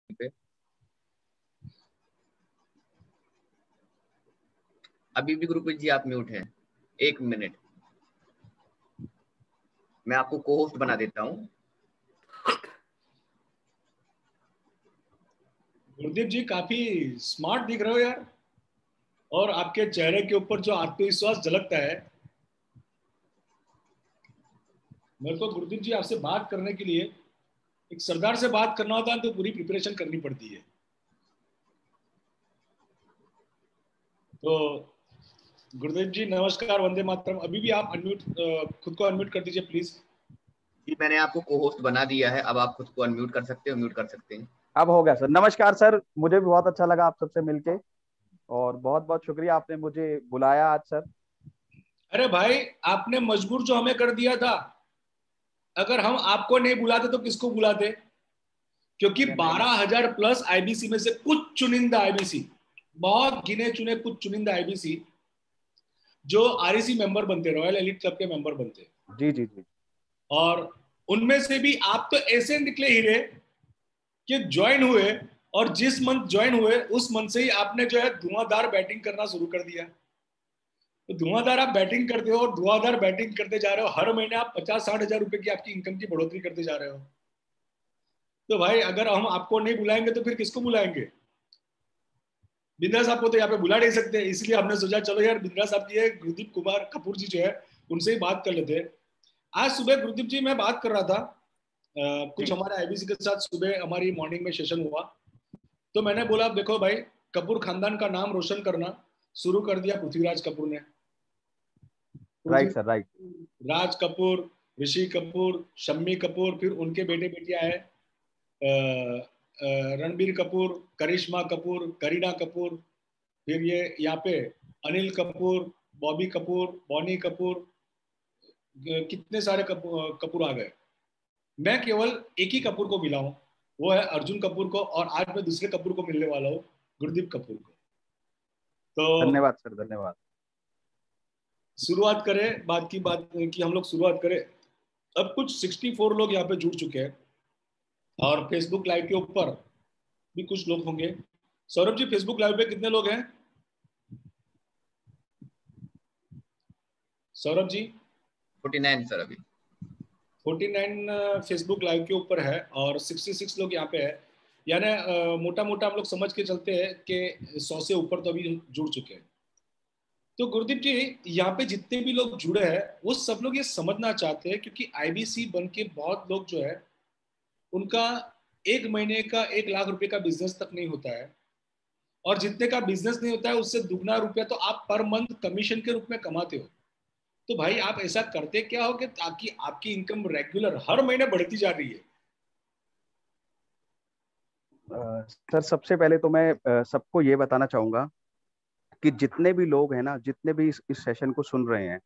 पे अभी भी गुरप्रीत जी आप म्यूट हैं। 1 मिनट, मैं आपको को होस्ट बना देता हूँ। गुरदीप जी काफी स्मार्ट दिख रहे हो यार, और आपके चेहरे के ऊपर जो आत्मविश्वास झलकता है। मेरे को गुरदीप जी आपसे बात करने के लिए, एक सरदार से बात करना होता है तो पूरी प्रिपरेशन करनी पड़ती है। तो गुरदीप जी नमस्कार, वंदे मातरम। अभी भी आप अनम्यूट, खुद को अनम्यूट कर दीजिए प्लीज। जी मैंने आपको को होस्ट बना दिया है, अब आप खुद को अनम्यूट कर सकते हो, म्यूट कर सकते हैं। अब हो गया सर। नमस्कार सर, मुझे भी बहुत अच्छा लगा आप सबसे मिलके, और बहुत बहुत शुक्रिया आपने मुझे बुलाया आज सर। अरे भाई, आपने मजबूर जो हमें कर दिया था। अगर हम आपको नहीं बुलाते तो किसको बुलाते? क्योंकि नहीं नहीं 12,000 प्लस आईबीसी में से कुछ चुनिंदा आईबीसी, बहुत गिने चुने कुछ चुनिंदा आईबीसी जो आरईसी मेंबर बनते, रॉयल एलिट क्लब के मेंबर बनते, जी जी जी। और उनमें से भी आप तो ऐसे निकले हीरे कि ज्वाइन हुए, और जिस मंथ ज्वाइन हुए उस मंथ से ही आपने जो है धुआंधार बैटिंग करना शुरू कर दिया। तो धुआंधार आप बैटिंग करते हो, और धुआंधार बैटिंग करते जा रहे हो, हर महीने आप 50-60 हजार रुपए की आपकी इनकम की बढ़ोतरी करते जा रहे हो। तो भाई अगर हम आपको नहीं बुलाएंगे तो फिर किसको बुलाएंगे? बिंद्रा साहब को तो यहाँ पे बुला नहीं सकते, इसलिए हमने सोचा चलो यार बिंद्रा साहब की है, गुरदीप कुमार कपूर जी जो है उनसे ही बात कर लेते हैं। आज सुबह गुरदीप जी मैं बात कर रहा था, कुछ जी हमारे आईबीसी के साथ सुबह हमारी मॉर्निंग में सेशन हुआ। तो मैंने बोला देखो भाई, कपूर खानदान का नाम रोशन करना शुरू कर दिया पृथ्वीराज कपूर ने। राइट पृथ्वी सर, राइट। राज कपूर, ऋषि कपूर, शम्मी कपूर, फिर उनके बेटे बेटियां हैं, रणबीर कपूर, करिश्मा कपूर, करीना कपूर, फिर ये यहाँ पे अनिल कपूर, बॉबी कपूर, बॉनी कपूर, कितने सारे कपूर आ गए। मैं केवल एक ही कपूर को मिला हूँ, वो है अर्जुन कपूर को, और आज मैं दूसरे कपूर को मिलने वाला हूँ, गुरदीप कपूर को। तो धन्यवाद सर, धन्यवाद। शुरुआत करें बात की हम लोग शुरुआत करें। अब कुछ 64 लोग यहाँ पे जुड़ चुके हैं, और फेसबुक लाइव के ऊपर भी कुछ लोग होंगे। सौरभ जी, फेसबुक लाइव पे कितने लोग हैं? सौरभ जी? 49 सर अभी। 49 फेसबुक लाइव के ऊपर है, और 66 लोग यहाँ पे है। यानी मोटा मोटा हम लोग समझ के चलते हैं कि 100 से ऊपर तो अभी जुड़ चुके हैं। तो गुरदीप जी, यहाँ पे जितने भी लोग जुड़े हैं वो सब लोग ये समझना चाहते हैं, क्योंकि आईबीसी बन के बहुत लोग जो है उनका एक महीने का 1 लाख रुपए का बिजनेस तक नहीं होता है, और जितने का बिजनेस नहीं होता है उससे दुगना रुपया तो आप पर मंथ कमीशन के रूप में कमाते हो। तो भाई आप ऐसा करते क्या हो कि ताकि आपकी इनकम रेगुलर हर महीने बढ़ती जा रही है? सर सबसे पहले तो मैं सबको ये बताना चाहूंगा कि जितने भी लोग हैं ना, जितने भी इस सेशन को सुन रहे हैं,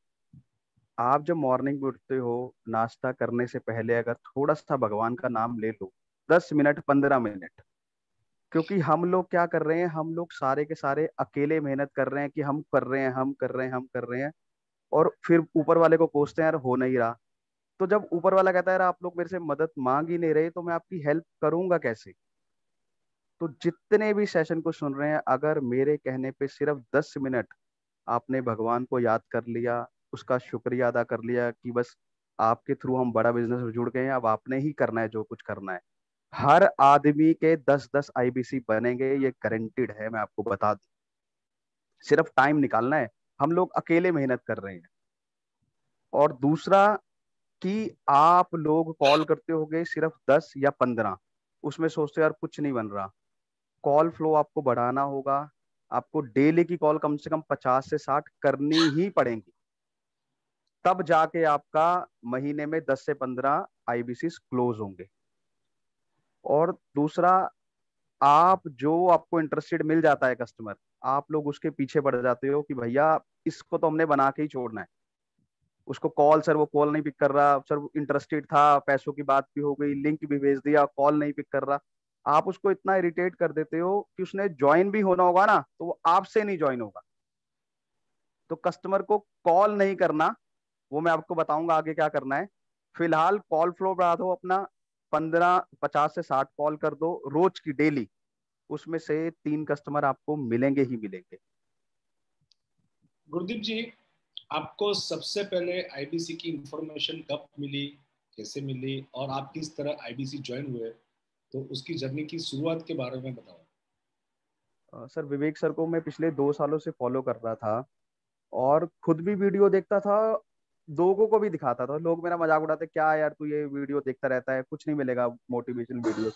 आप जब मॉर्निंग में उठते हो, नाश्ता करने से पहले अगर थोड़ा सा भगवान का नाम ले लो, 10 मिनट, 15 मिनट। क्योंकि हम लोग क्या कर रहे हैं, हम लोग सारे के सारे अकेले मेहनत कर रहे हैं कि हम कर रहे हैं, हम कर रहे हैं, हम कर रहे हैं, और फिर ऊपर वाले को कोसते हैं यार हो नहीं रहा। तो जब ऊपर वाला कहता है यार आप लोग मेरे से मदद मांग ही नहीं रहे, तो मैं आपकी हेल्प करूंगा कैसे? तो जितने भी सेशन को सुन रहे हैं, अगर मेरे कहने पे सिर्फ 10 मिनट आपने भगवान को याद कर लिया, उसका शुक्रिया अदा कर लिया कि बस आपके थ्रू हम बड़ा बिजनेस में जुड़ गए हैं, अब आपने ही करना है जो कुछ करना है। हर आदमी के 10-10 आईबीसी बनेंगे, ये गारंटीड है, मैं आपको बता दूं। सिर्फ टाइम निकालना है, हम लोग अकेले मेहनत कर रहे हैं। और दूसरा कि आप लोग कॉल करते होगे सिर्फ 10 या 15, उसमें सोचते हो यार कुछ नहीं बन रहा। कॉल फ्लो आपको बढ़ाना होगा, आपको डेली की कॉल कम से कम 50 से 60 करनी ही पड़ेंगी, तब जाके आपका महीने में 10 से 15 आईबीसी क्लोज होंगे। और दूसरा, आप जो आपको इंटरेस्टेड मिल जाता है कस्टमर, आप लोग उसके पीछे पड़ जाते हो कि भैया इसको तो हमने बना के ही छोड़ना है। उसको कॉल, सर वो कॉल नहीं पिक कर रहा, सर वो इंटरेस्टेड था, पैसों की बात भी हो गई, लिंक भी भेज दिया, कॉल नहीं पिक कर रहा। आप उसको इतना इरिटेट कर देते हो कि उसने ज्वाइन भी होना होगा ना तो वो आपसे नहीं ज्वाइन होगा। तो कस्टमर को कॉल नहीं करना, वो मैं आपको बताऊंगा आगे क्या करना है। फिलहाल कॉल फ्लो बढ़ा दो अपना, 50 से 60 कॉल कर दो रोज की डेली, उसमें से 3 कस्टमर आपको मिलेंगे ही मिलेंगे। गुरदीप जी, आपको सबसे पहले आईबीसी की इंफॉर्मेशन कब मिली, कैसे मिली, और आप किस तरह आईबीसी ज्वाइन हुए, तो उसकी जर्नी की शुरुआत के बारे में बताओ। सर विवेक सर को मैं पिछले 2 सालों से फॉलो कर रहा था और खुद भी वीडियो देखता था, लोगों को भी दिखाता था। लोग मेरा मजाक उड़ाते, क्या यार तू ये वीडियो देखता रहता है, कुछ नहीं मिलेगा मोटिवेशनल वीडियो।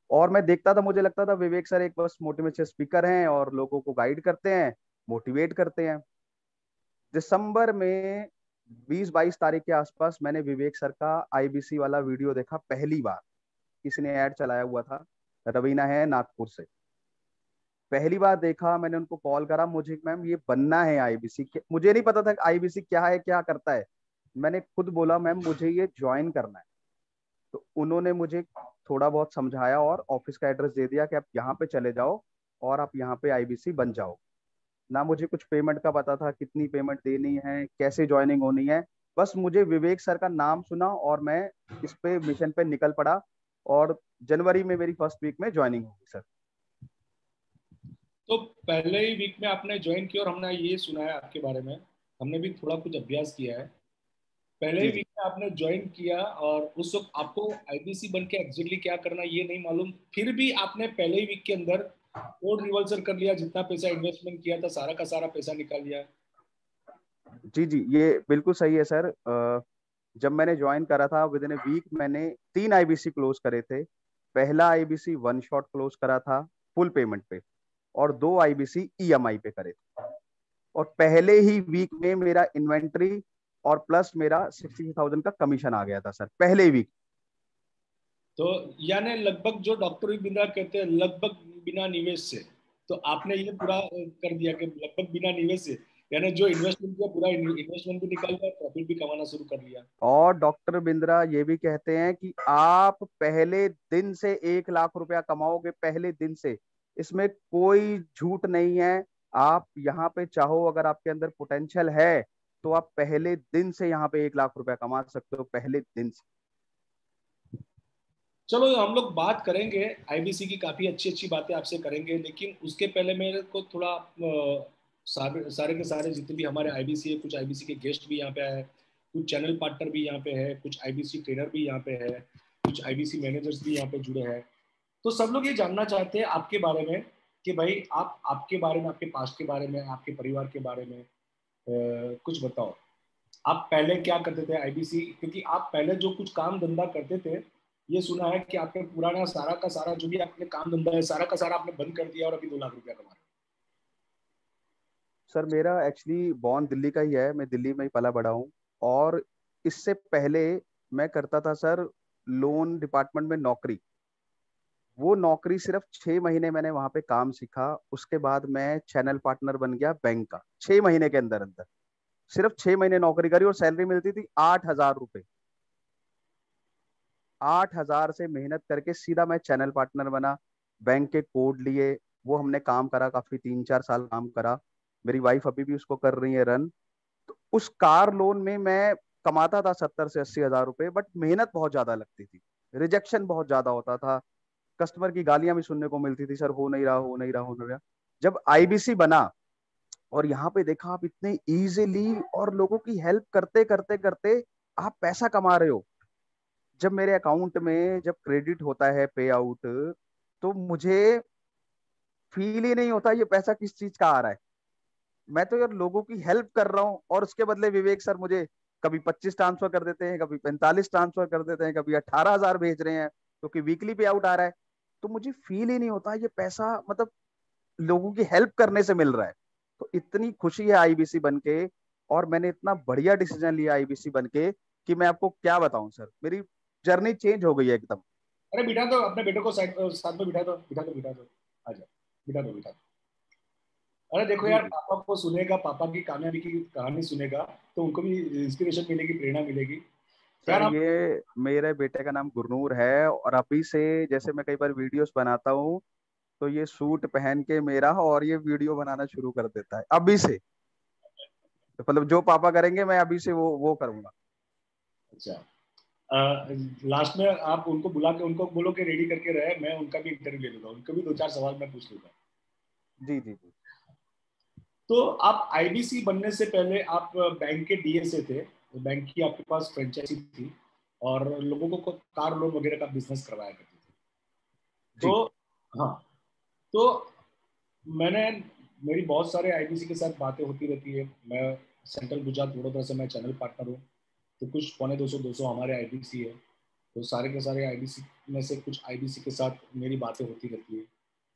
और मैं देखता था, मुझे लगता था विवेक सर एक बस मोटिवेशनल स्पीकर हैं और लोगों को गाइड करते हैं, मोटिवेट करते हैं। दिसंबर में 20-22 तारीख के आसपास मैंने विवेक सर का आईबीसी वाला वीडियो देखा पहली बार। किसी ने ऐड चलाया हुआ था, रवीना है नागपुर से। पहली बार देखा, मैंने उनको कॉल करा, मुझे मैम ये बनना है आईबीसी। मुझे नहीं पता था आईबीसी क्या है, क्या करता है। मैंने खुद बोला मैम मुझे ये ज्वाइन करना है। तो उन्होंने मुझे थोड़ा बहुत समझाया और ऑफिस का एड्रेस दे दिया कि आप यहाँ पे चले जाओ और आप यहाँ पे आईबीसी बन जाओ। ना मुझे कुछ पेमेंट का पता था, कितनी पेमेंट देनी है, कैसे ज्वाइनिंग होनी है। बस मुझे विवेक सर का नाम सुना और मैं इस पे मिशन पे निकल पड़ा। और जनवरी में मेरी फर्स्ट वीक में ज्वाइनिंग होगी सर। तो पहले ही वीक में आपने ज्वाइन किया, और हमने ये सुना है आपके बारे में, हमने भी थोड़ा कुछ अभ्यास किया है। पहले ही जी जी। वीक में आपने ज्वाइन किया और उस वक्त आपको आईबीसी बन के एग्जैक्टली क्या करना ये नहीं मालूम, फिर भी आपने पहले ही वीक के अंदर कोड रिवर्सल कर लिया, जितना पैसा इन्वेस्टमेंट किया था सारा का सारा पैसा निकाल लिया। जी जी, ये बिल्कुल सही है सर। जब मैंने ज्वाइन करा था विद इन ए वीक मैंने 3 आईबीसी क्लोज करे थे। पहला आईबीसी वन शॉट क्लोज करा था फुल पेमेंट पे, और 2 आईबीसी ईएमआई पे करे थे। और पहले ही वीक में मेरा इन्वेंट्री और प्लस मेरा 60,000 का कमीशन आ गया था सर, पहले वीक। तो यानी लगभग जो डॉक्टर बिंद्रा कहते हैं लगभग बिना निवेश से, तो आपने ये पूरा कर दिया कि लगभग बिना निवेश से, यानी जो इन्वेस्टमेंट किया पूरा इन्वेस्टमेंट भी निकाल दिया, प्रॉफिट भी कमाना शुरू कर लिया। और डॉक्टर बिंद्रा ये भी कहते हैं कि आप पहले दिन से 1 लाख रुपया कमाओगे, पहले दिन से। इसमें कोई झूठ नहीं है। आप यहाँ पे चाहो, अगर आपके अंदर पोटेंशियल है तो आप पहले दिन से यहाँ पे 1 लाख रुपया कमा सकते हो, पहले दिन से। चलो हम लोग बात करेंगे आईबीसी की, काफी अच्छी अच्छी बातें आपसे करेंगे, लेकिन उसके पहले मेरे को थोड़ा सारे सारे के सारे जितने भी हमारे आईबीसी है, कुछ आईबीसी के गेस्ट भी यहाँ पे आए, कुछ चैनल पार्टनर भी यहाँ पे है, कुछ आईबीसी ट्रेनर भी यहाँ पे है, कुछ आईबीसी मैनेजर्स भी यहाँ पे जुड़े हैं। तो सब लोग ये जानना चाहते हैं आपके बारे में कि भाई आप आपके बारे में, आपके पास्ट के बारे में, आपके परिवार के बारे में कुछ बताओ। आप पहले क्या करते थे आईबीसी, क्योंकि आप पहले जो कुछ काम धंधा करते थे, ये सुना है कि आपने पुराना सारा का सारा जो भी आपने काम धंधा है सारा का सारा आपने बंद कर दिया और अभी 2 लाख रुपया कमा रहे सर मेरा एक्चुअली बॉर्न दिल्ली का ही है, मैं दिल्ली में ही पला बड़ा हूँ। और इससे पहले मैं करता था सर लोन डिपार्टमेंट में नौकरी। वो नौकरी सिर्फ 6 महीने मैंने वहां पे काम सीखा। उसके बाद मैं चैनल पार्टनर बन गया बैंक का, 6 महीने के अंदर अंदर। सिर्फ 6 महीने नौकरी करी और सैलरी मिलती थी 8,000 रुपए। 8,000 से मेहनत करके सीधा मैं चैनल पार्टनर बना। बैंक के कोड लिए, वो हमने काम करा, काफी 3-4 साल काम करा। मेरी वाइफ अभी भी उसको कर रही है रन। तो उस कार लोन में मैं कमाता था 70 से 80 हजार रुपए, बट मेहनत बहुत ज्यादा लगती थी। रिजेक्शन बहुत ज्यादा होता था, कस्टमर की गालियां भी सुनने को मिलती थी, सर हो नहीं रहा, हो नहीं रहा, हो नहीं रहा। जब आईबीसी बना और यहाँ पे देखा, आप इतने इजीली और लोगों की हेल्प करते करते करते आप पैसा कमा रहे हो। जब मेरे अकाउंट में जब क्रेडिट होता है पे आउट, तो मुझे फील ही नहीं होता ये पैसा किस चीज का आ रहा है। मैं तो यार लोगों की हेल्प कर रहा हूँ और उसके बदले विवेक सर मुझे कभी 25 ट्रांसफर कर देते हैं, कभी 45 ट्रांसफर कर देते हैं, कभी 18,000 भेज रहे हैं क्योंकि वीकली पे आउट आ रहा है। तो मुझे फील ही नहीं होता ये पैसा मतलब लोगों की हेल्प करने से मिल रहा है। तो इतनी खुशी है आईबीसी बन के। और मैंने इतना बढ़िया डिसीजन लिया आईबीसी बन के कि मैं आपको क्या बताऊं सर, मेरी जर्नी चेंज हो गई है एकदम। हैं। अरे बिठा दो अपने बेटे को साइड साथ में, बिठा दो बिठा दो बिठा दो, आ जाओ, बिठा दो बिठा दो। अरे देखो जी यार, जी। पापा को सुनेगा, पापा की कामयाबी की कहानी सुनेगा, तो उनको भी इंस्पिरेशन मिलेगी, प्रेरणा मिलेगी। सर यार आप, ये मेरे बेटे का नाम गुरनूर है, और अभी से जैसे मैं कई बार वीडियोस बनाता हूँ तो ये सूट पहन के मेरा और ये वीडियो बनाना शुरू कर देता है अभी से। तो मतलब जो पापा करेंगे मैं अभी से वो करूंगा। अच्छा, लास्ट में आप उनको बुला के उनको बोलो कि रेडी करके रहे, मैं उनका भी इंटरव्यू ले लूंगा, उनको भी 2-4 सवाल मैं पूछ लूंगा। जी जी जी। तो आप आईबीसी बनने से पहले आप बैंक के डीएसए थे, बैंक की आपके पास फ्रेंचाइजी थी और लोगों को कार लोन वगैरह का बिजनेस करवाया करते थे। जी तो हाँ, तो मैंने मेरी बहुत सारे आईबीसी के साथ बातें होती रहती है। मैं सेंट्रल गुजरात वडोदरा से मैं चैनल पार्टनर हूँ, तो कुछ 250-200 हमारे आईबीसी है, तो सारे के सारे आईबीसी में से कुछ आईबीसी के साथ मेरी बातें होती रहती है।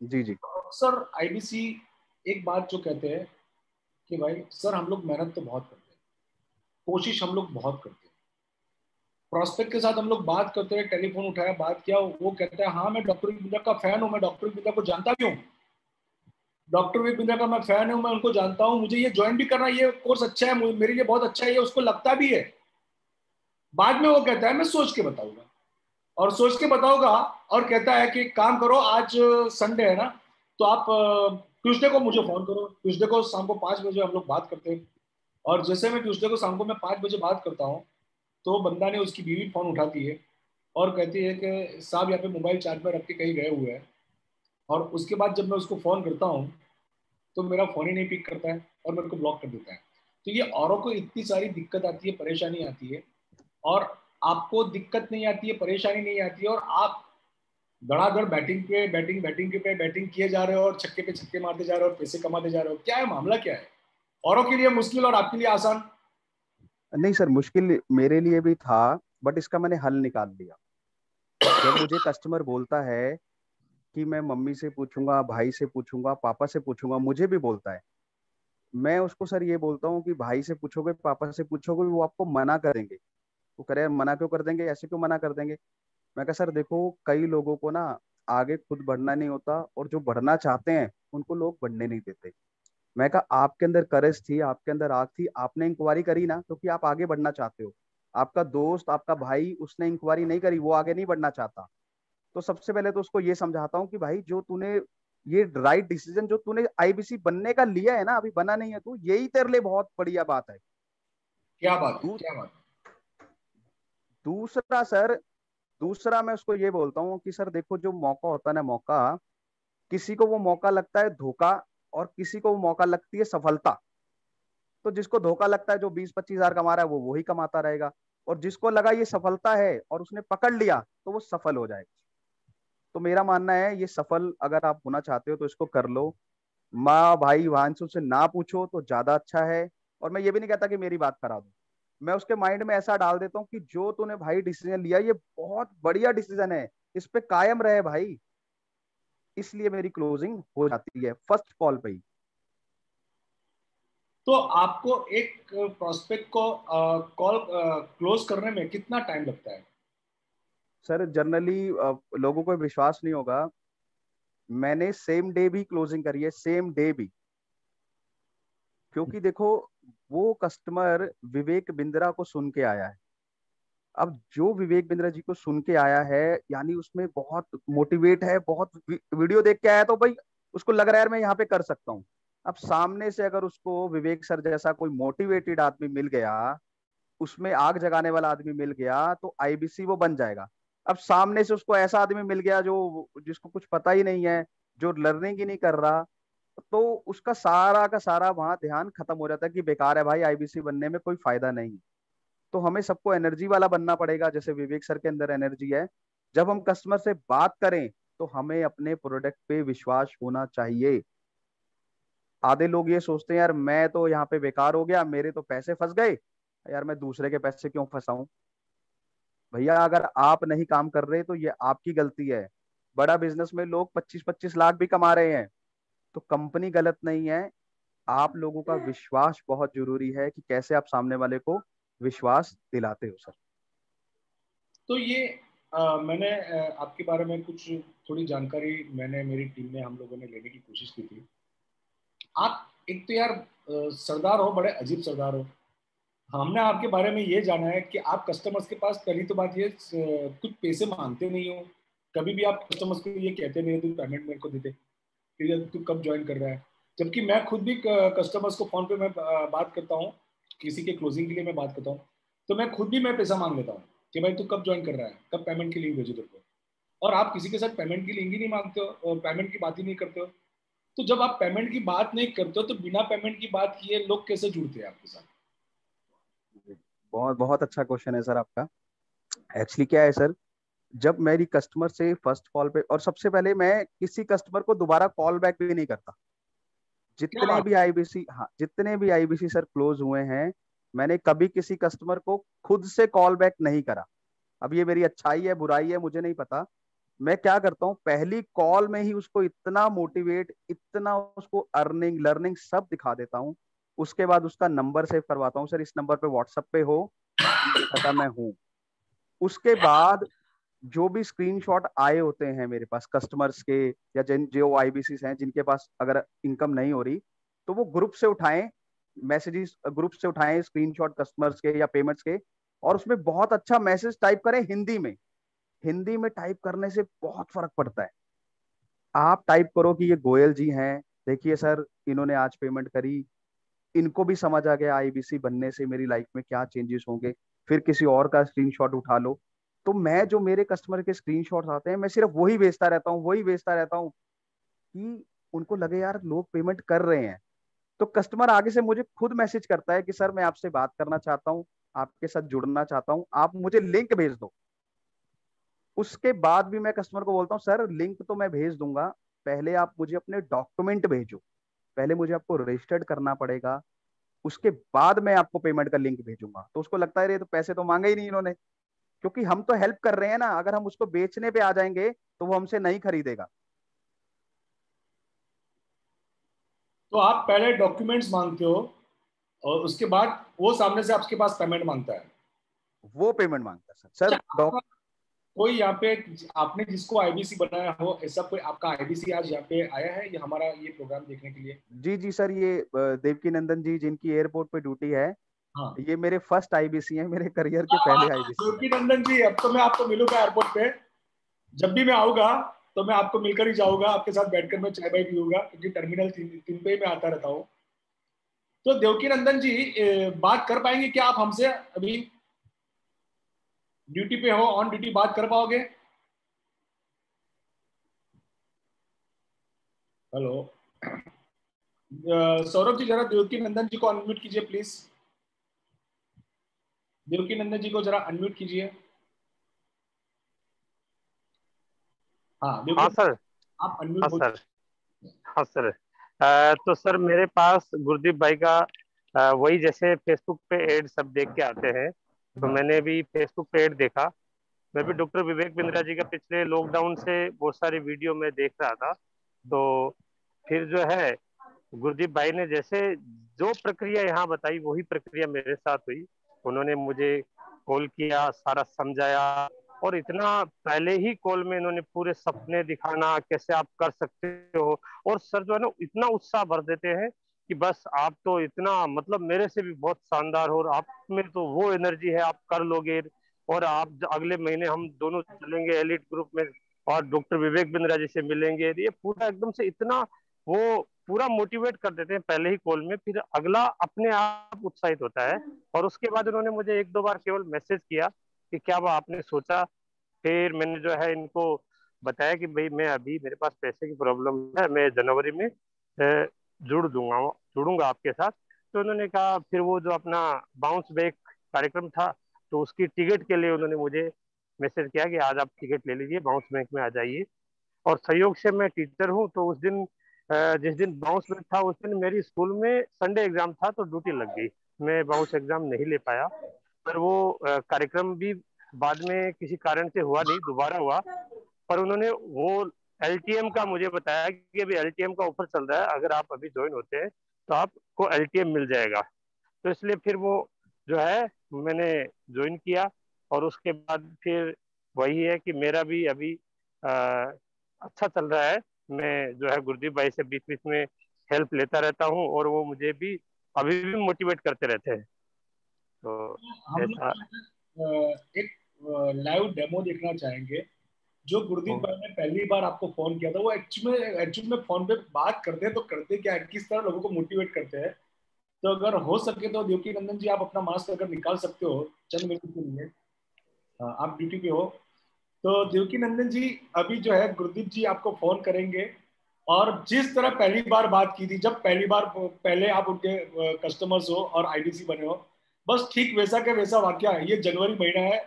जी जी। सर आईबीसी एक बात जो कहते हैं कि भाई सर हम लोग मेहनत तो बहुत करते हैं, कोशिश हम लोग बहुत करते हैं, प्रोस्पेक्ट के साथ हम लोग बात करते हैं, टेलीफोन उठाया बात किया, वो कहता है हाँ मैं डॉक्टर बिंद्रा का फैन हूँ, मैं डॉक्टर बिंद्रा को जानता भी हूँ, डॉक्टर बिंद्रा का मैं फैन हूँ, मैं उनको जानता हूँ, मुझे ये ज्वाइन भी करना, ये कोर्स अच्छा है, मेरे लिए बहुत अच्छा है, ये उसको लगता भी है। बाद में वो कहता है मैं सोच के बताऊंगा, और सोच के बताऊंगा और कहता है कि काम करो, आज संडे है ना, तो आप ट्यूसडे को मुझे फोन करो, ट्यूसडे को शाम को 5 बजे हम लोग बात करते हैं। और जैसे मैं ट्यूसडे को शाम को मैं 5 बजे बात करता हूँ, तो बंदा ने उसकी बीवी फोन उठाती है और कहती है कि साहब यहाँ पे मोबाइल चार्ज में रख के कहीं गए हुए हैं। और उसके बाद जब मैं उसको फोन करता हूँ तो मेरा फोन ही नहीं पिक करता है और मेरे को ब्लॉक कर देता है। तो ये औरों को इतनी सारी दिक्कत आती है, परेशानी आती है, और आपको दिक्कत नहीं आती है, परेशानी नहीं आती है, और आप धड़ाधड़ बैटिंग पे बैटिंग किए जा रहे हो और छक्के पे छक्के मारते जा रहे हो और पैसे कमाते जा रहे हो। क्या है मामला, क्या है? औरों के लिए मुश्किल और आपके लिए आसान। नहीं सर, मुश्किल मेरे लिए भी था, बट इसका मैंने हल निकाल लिया। जब मुझे कस्टमर बोलता है कि मैं मम्मी से पूछूंगा, भाई से पूछूंगा, पापा से पूछूंगा, मुझे भी बोलता है, मैं उसको सर ये बोलता हूँ कि भाई से पूछोगे, पापा से पूछोगे, वो आपको मना करेंगे। वो करे यार मना क्यों कर देंगे, ऐसे क्यों मना कर देंगे। मैं कहा सर देखो, कई लोगों को ना आगे खुद बढ़ना नहीं होता, और जो बढ़ना चाहते हैं उनको लोग बढ़ने नहीं देते। मैं कहा आपके अंदर करेज थी, आपके अंदर आग थी, आपने इंक्वायरी करी ना क्योंकि आप आगे बढ़ना चाहते हो। आपका दोस्त, आपका भाई, उसने इंक्वायरी नहीं करी, वो आगे नहीं बढ़ना चाहता। तो सबसे पहले तो उसको ये समझाता हूँ कि भाई जो तूने ये राइट डिसीजन जो तूने आईबीसी बनने का लिया है ना, अभी बना नहीं है तू, यही तेरे लिए बहुत बढ़िया बात है। क्या बात है, दू, क्या बात है। दूसरा सर, दूसरा मैं उसको ये बोलता हूँ कि सर देखो, जो मौका होता है ना, मौका किसी को वो मौका लगता है धोखा, और किसी को वो मौका लगती है सफलता। तो जिसको धोखा लगता है, जो 20-25 हजार कमा रहा है, वो वही कमाता रहेगा। और जिसको लगा ये सफलता है और उसने पकड़ लिया, तो वो सफल हो जाएगा। तो मेरा मानना है, ये सफल अगर आप होना चाहते हो तो इसको कर लो। माँ भाई वांसु से ना पूछो तो ज्यादा अच्छा है। और मैं ये भी नहीं कहता कि मेरी बात करा दो, मैं उसके माइंड में ऐसा डाल देता हूँ कि जो तूने भाई डिसीजन लिया, ये बहुत बढ़िया डिसीजन है, इस पे कायम रहे भाई। इसलिए मेरी क्लोजिंग हो जाती है फर्स्ट कॉल पे ही। तो आपको एक प्रोस्पेक्ट को कॉल क्लोज करने में कितना टाइम लगता है? सर जनरली लोगों को विश्वास नहीं होगा, मैंने सेम डे भी क्लोजिंग करी है, सेम डे भी। क्योंकि देखो, वो कस्टमर विवेक बिंद्रा को सुन के आया है। अब जो विवेक बिंद्रा जी को सुन के आया है, यानी उसमें बहुत मोटिवेट है, बहुत वीडियो देख के आया, तो भाई उसको लग रहा है यार मैं यहाँ पे कर सकता हूँ। अब सामने से अगर उसको विवेक सर जैसा कोई मोटिवेटेड आदमी मिल गया, उसमें आग जगाने वाला आदमी मिल गया, तो आईबीसी वो बन जाएगा। अब सामने से उसको ऐसा आदमी मिल गया जो जिसको कुछ पता ही नहीं है, जो लर्निंग ही नहीं कर रहा, तो उसका सारा का सारा वहां ध्यान खत्म हो जाता है कि बेकार है भाई, आईबीसी बनने में कोई फायदा नहीं। तो हमें सबको एनर्जी वाला बनना पड़ेगा, जैसे विवेक सर के अंदर एनर्जी है। जब हम कस्टमर से बात करें, तो हमें अपने प्रोडक्ट पे विश्वास होना चाहिए। आधे लोग ये सोचते हैं यार मैं तो यहाँ पे बेकार हो गया, मेरे तो पैसे फंस गए, यार मैं दूसरे के पैसे क्यों फंसाऊं। भैया अगर आप नहीं काम कर रहे तो ये आपकी गलती है। बड़ा बिजनेस में लोग 25-25 लाख भी कमा रहे हैं, तो कंपनी गलत नहीं है। आप लोगों का विश्वास बहुत जरूरी है कि कैसे आप सामने वाले को विश्वास दिलाते हो सर। तो ये मैंने आपके बारे में कुछ थोड़ी जानकारी मैंने मेरी टीम में हम लोगों ने लेने की कोशिश की थी। आप एक तो यार सरदार हो, बड़े अजीब सरदार हो। हमने आपके बारे में ये जाना है कि आप कस्टमर्स के पास, पहली तो बात ये कुछ पैसे मांगते नहीं हो, कभी भी आप कस्टमर्स को ये कहते नहीं हो तू पेमेंट मेरे को दे दे, कि तू कब ज्वाइन कर रहा है। जबकि मैं खुद भी कस्टमर्स को फोन पे मैं बात करता हूँ, किसी के क्लोजिंग के लिए मैं बात करता हूँ, तो मैं खुद भी मैं पैसा मांग लेता हूँ। कि भाई तू कब ज्वाइन कर रहा है, कब पेमेंट की लिंक भेजो तेरे को, और आप किसी के साथ पेमेंट की लिंक ही नहीं मांगते हो और पेमेंट की बात ही नहीं करते हो। तो जब आप पेमेंट की बात नहीं करते हो तो बिना पेमेंट की बात किए लोग कैसे जुड़ते हैं आपके साथ? बहुत बहुत अच्छा क्वेश्चन है सर आपका। एक्चुअली क्या है सर, जब मेरी कस्टमर से फर्स्ट कॉल पे, और सबसे पहले मैं किसी कस्टमर को दोबारा कॉल बैक भी नहीं करता। क्या जितने बात भी आईबीसी, हाँ जितने भी आईबीसी सर क्लोज हुए हैं, मैंने कभी किसी कस्टमर को खुद से कॉल बैक नहीं करा। अब ये मेरी अच्छाई है बुराई है मुझे नहीं पता। मैं क्या करता हूँ, पहली कॉल में ही उसको इतना मोटिवेट, इतना उसको अर्निंग लर्निंग सब दिखा देता हूँ। उसके बाद उसका नंबर सेव करवाता हूँ, सर इस नंबर पे व्हाट्सएप पे हो? ठीक है कहता मैं हूँ। उसके बाद जो भी स्क्रीनशॉट आए होते हैं मेरे पास कस्टमर्स के, या जिन जो आईबीसी हैं जिनके पास अगर इनकम नहीं हो रही, तो वो ग्रुप से उठाएं, मैसेजेस ग्रुप से उठाएं स्क्रीनशॉट कस्टमर्स के या पेमेंट्स के, और उसमें बहुत अच्छा मैसेज टाइप करें हिंदी में। हिंदी में टाइप करने से बहुत फर्क पड़ता है। आप टाइप करो कि ये गोयल जी हैं, देखिए सर इन्होंने आज पेमेंट करी, इनको भी समझ आ गया आईबीसी बनने से मेरी लाइफ में क्या चेंजेस होंगे। फिर किसी और का स्क्रीनशॉट उठा लो। तो मैं जो मेरे कस्टमर के स्क्रीनशॉट्स आते हैं मैं सिर्फ वही भेजता रहता हूँ, वही भेजता रहता हूँ, कि उनको लगे यार लोग पेमेंट कर रहे हैं। तो कस्टमर आगे से मुझे खुद मैसेज करता है कि सर मैं आपसे बात करना चाहता हूँ, आपके साथ जुड़ना चाहता हूँ, आप मुझे लिंक भेज दो। उसके बाद भी मैं कस्टमर को बोलता हूँ सर लिंक तो मैं भेज दूंगा, पहले आप मुझे अपने डॉक्यूमेंट भेजो, पहले मुझे आपको रजिस्टर्ड करना पड़ेगा, उसके बाद मैं आपको पेमेंट का लिंक भेजूंगा। तो उसको लगता है रे तो पैसे तो मांगे ही नहीं इन्होंने, क्योंकि हम तो हेल्प कर रहे हैं ना। अगर हम उसको बेचने पे आ जाएंगे तो वो हमसे नहीं खरीदेगा। तो आप पहले डॉक्यूमेंट्स मांगते हो और उसके बाद वो सामने से आपके पास पेमेंट मांगता है? वो पेमेंट मांगता है सर। अच्छा, सर डॉक आपका कोई यहाँ पे, आपने जिसको आईबीसी बनाया हो, ऐसा कोई आपका आईबीसी आज यहाँ पे आया है ये हमारा ये प्रोग्राम देखने के लिए? जी जी सर, ये देवकी नंदन जी जिनकी एयरपोर्ट पे ड्यूटी है, हाँ ये मेरे फर्स्ट आईबीसी हैं, मेरे करियर के क्या पहले बात है आईबीसी हैं। देवकी नंदन जी, अब तो मैं आपको मिलूंगा एयरपोर्ट पे। जब भी मैं आऊंगा तो मैं आपको मिलकर ही जाऊंगा, आपके साथ बैठकर मैं चाय बाय पीऊंगा, क्योंकि टर्मिनल 3 पे ही मैं आता रहता हूँ। तो देवकी नंदन जी, बात कर पाएंगे क्या आप हमसे? अभी ड्यूटी पे हो, ऑन ड्यूटी, बात कर पाओगे? हेलो सौरभ जी, जरा देवकी नंदन जी को अनम्यूट कीजिए प्लीज। देवकी नंदन जी को जरा अनम्यूट कीजिए। हाँ हाँ देवकी, सर। आप अनम्यूट हाँ हो। सर। हाँ सर। तो सर मेरे पास गुरदीप भाई का वही जैसे फेसबुक पे एड सब देख के आते हैं, तो हाँ मैंने भी फेसबुक पे एड देखा। मैं भी डॉक्टर विवेक बिंद्रा जी का पिछले लॉकडाउन से बहुत सारी वीडियो में देख रहा था। तो फिर जो है गुरदीप भाई ने जैसे जो प्रक्रिया यहाँ बताई वही प्रक्रिया मेरे साथ हुई। उन्होंने मुझे कॉल किया, सारा समझाया, और इतना पहले ही कॉल में इन्होंने पूरे सपने दिखाना कैसे आप कर सकते हो। और सर जो है ना इतना उत्साह भर देते हैं कि बस आप तो इतना मतलब मेरे से भी बहुत शानदार हो, और आप में तो वो एनर्जी है, आप कर लोगे। और आप अगले महीने हम दोनों चलेंगे एलिट ग्रुप में और डॉक्टर विवेक बिंद्रा जी से मिलेंगे। ये पूरा एकदम से इतना वो पूरा मोटिवेट कर देते हैं पहले ही कॉल में, फिर अगला अपने आप उत्साहित होता है। और उसके बाद उन्होंने मुझे एक दो बार केवल मैसेज किया कि क्या वो आपने सोचा। फिर मैंने जो है इनको बताया कि भाई मैं अभी मेरे पास पैसे की प्रॉब्लम है, मैं जनवरी में जुड़ूंगा आपके साथ। तो उन्होंने कहा, फिर वो जो अपना बाउंस बैक कार्यक्रम था, तो उसकी टिकट के लिए उन्होंने मुझे मैसेज किया कि आज आप टिकट ले लीजिए, बाउंस बैक में आ जाइए। और संयोग से मैं टीचर हूँ, तो उस दिन जिस दिन बाउंस बैक था उस दिन मेरी स्कूल में संडे एग्जाम था, तो ड्यूटी लग गई। मैं बाउंस एग्जाम नहीं ले पाया। पर वो कार्यक्रम भी बाद में किसी कारण से हुआ नहीं, दोबारा हुआ। पर उन्होंने वो एलटीएम का मुझे बताया कि अभी एलटीएम का ऑफर चल रहा है, अगर आप अभी ज्वाइन होते हैं तो आपको एलटीएम मिल जाएगा। तो इसलिए फिर वो जो है मैंने ज्वाइन किया। और उसके बाद फिर वही है कि मेरा भी अभी अच्छा चल रहा है। मैं जो है गुरदीप भाई से बीच बीच में हेल्प लेता रहता हूँ, और वो मुझे भी अभी भी मोटिवेट करते रहते हैं। तो हम ऐसा। लोग एक लाइव डेमो देखना चाहेंगे। जो गुरदीप भाई ने पहली बार आपको फोन किया था, वो एक्चुअल में फोन पे बात करते हैं तो करते क्या है, किस तरह लोगों को मोटिवेट करते हैं। तो अगर हो सके तो देवकी नंदन जी, आप अपना मास्क अगर निकाल सकते हो चंद मिनट के लिए। आप ड्यूटी पे हो। तो देवकी नंदन जी, अभी जो है गुरदीप जी आपको फोन करेंगे, और जिस तरह पहली बार बात की थी, जब पहली बार पहले आप उनके कस्टमर्स हो और आईडीसी बने हो, बस ठीक वैसा का वैसा वाकया है। ये जनवरी महीना है,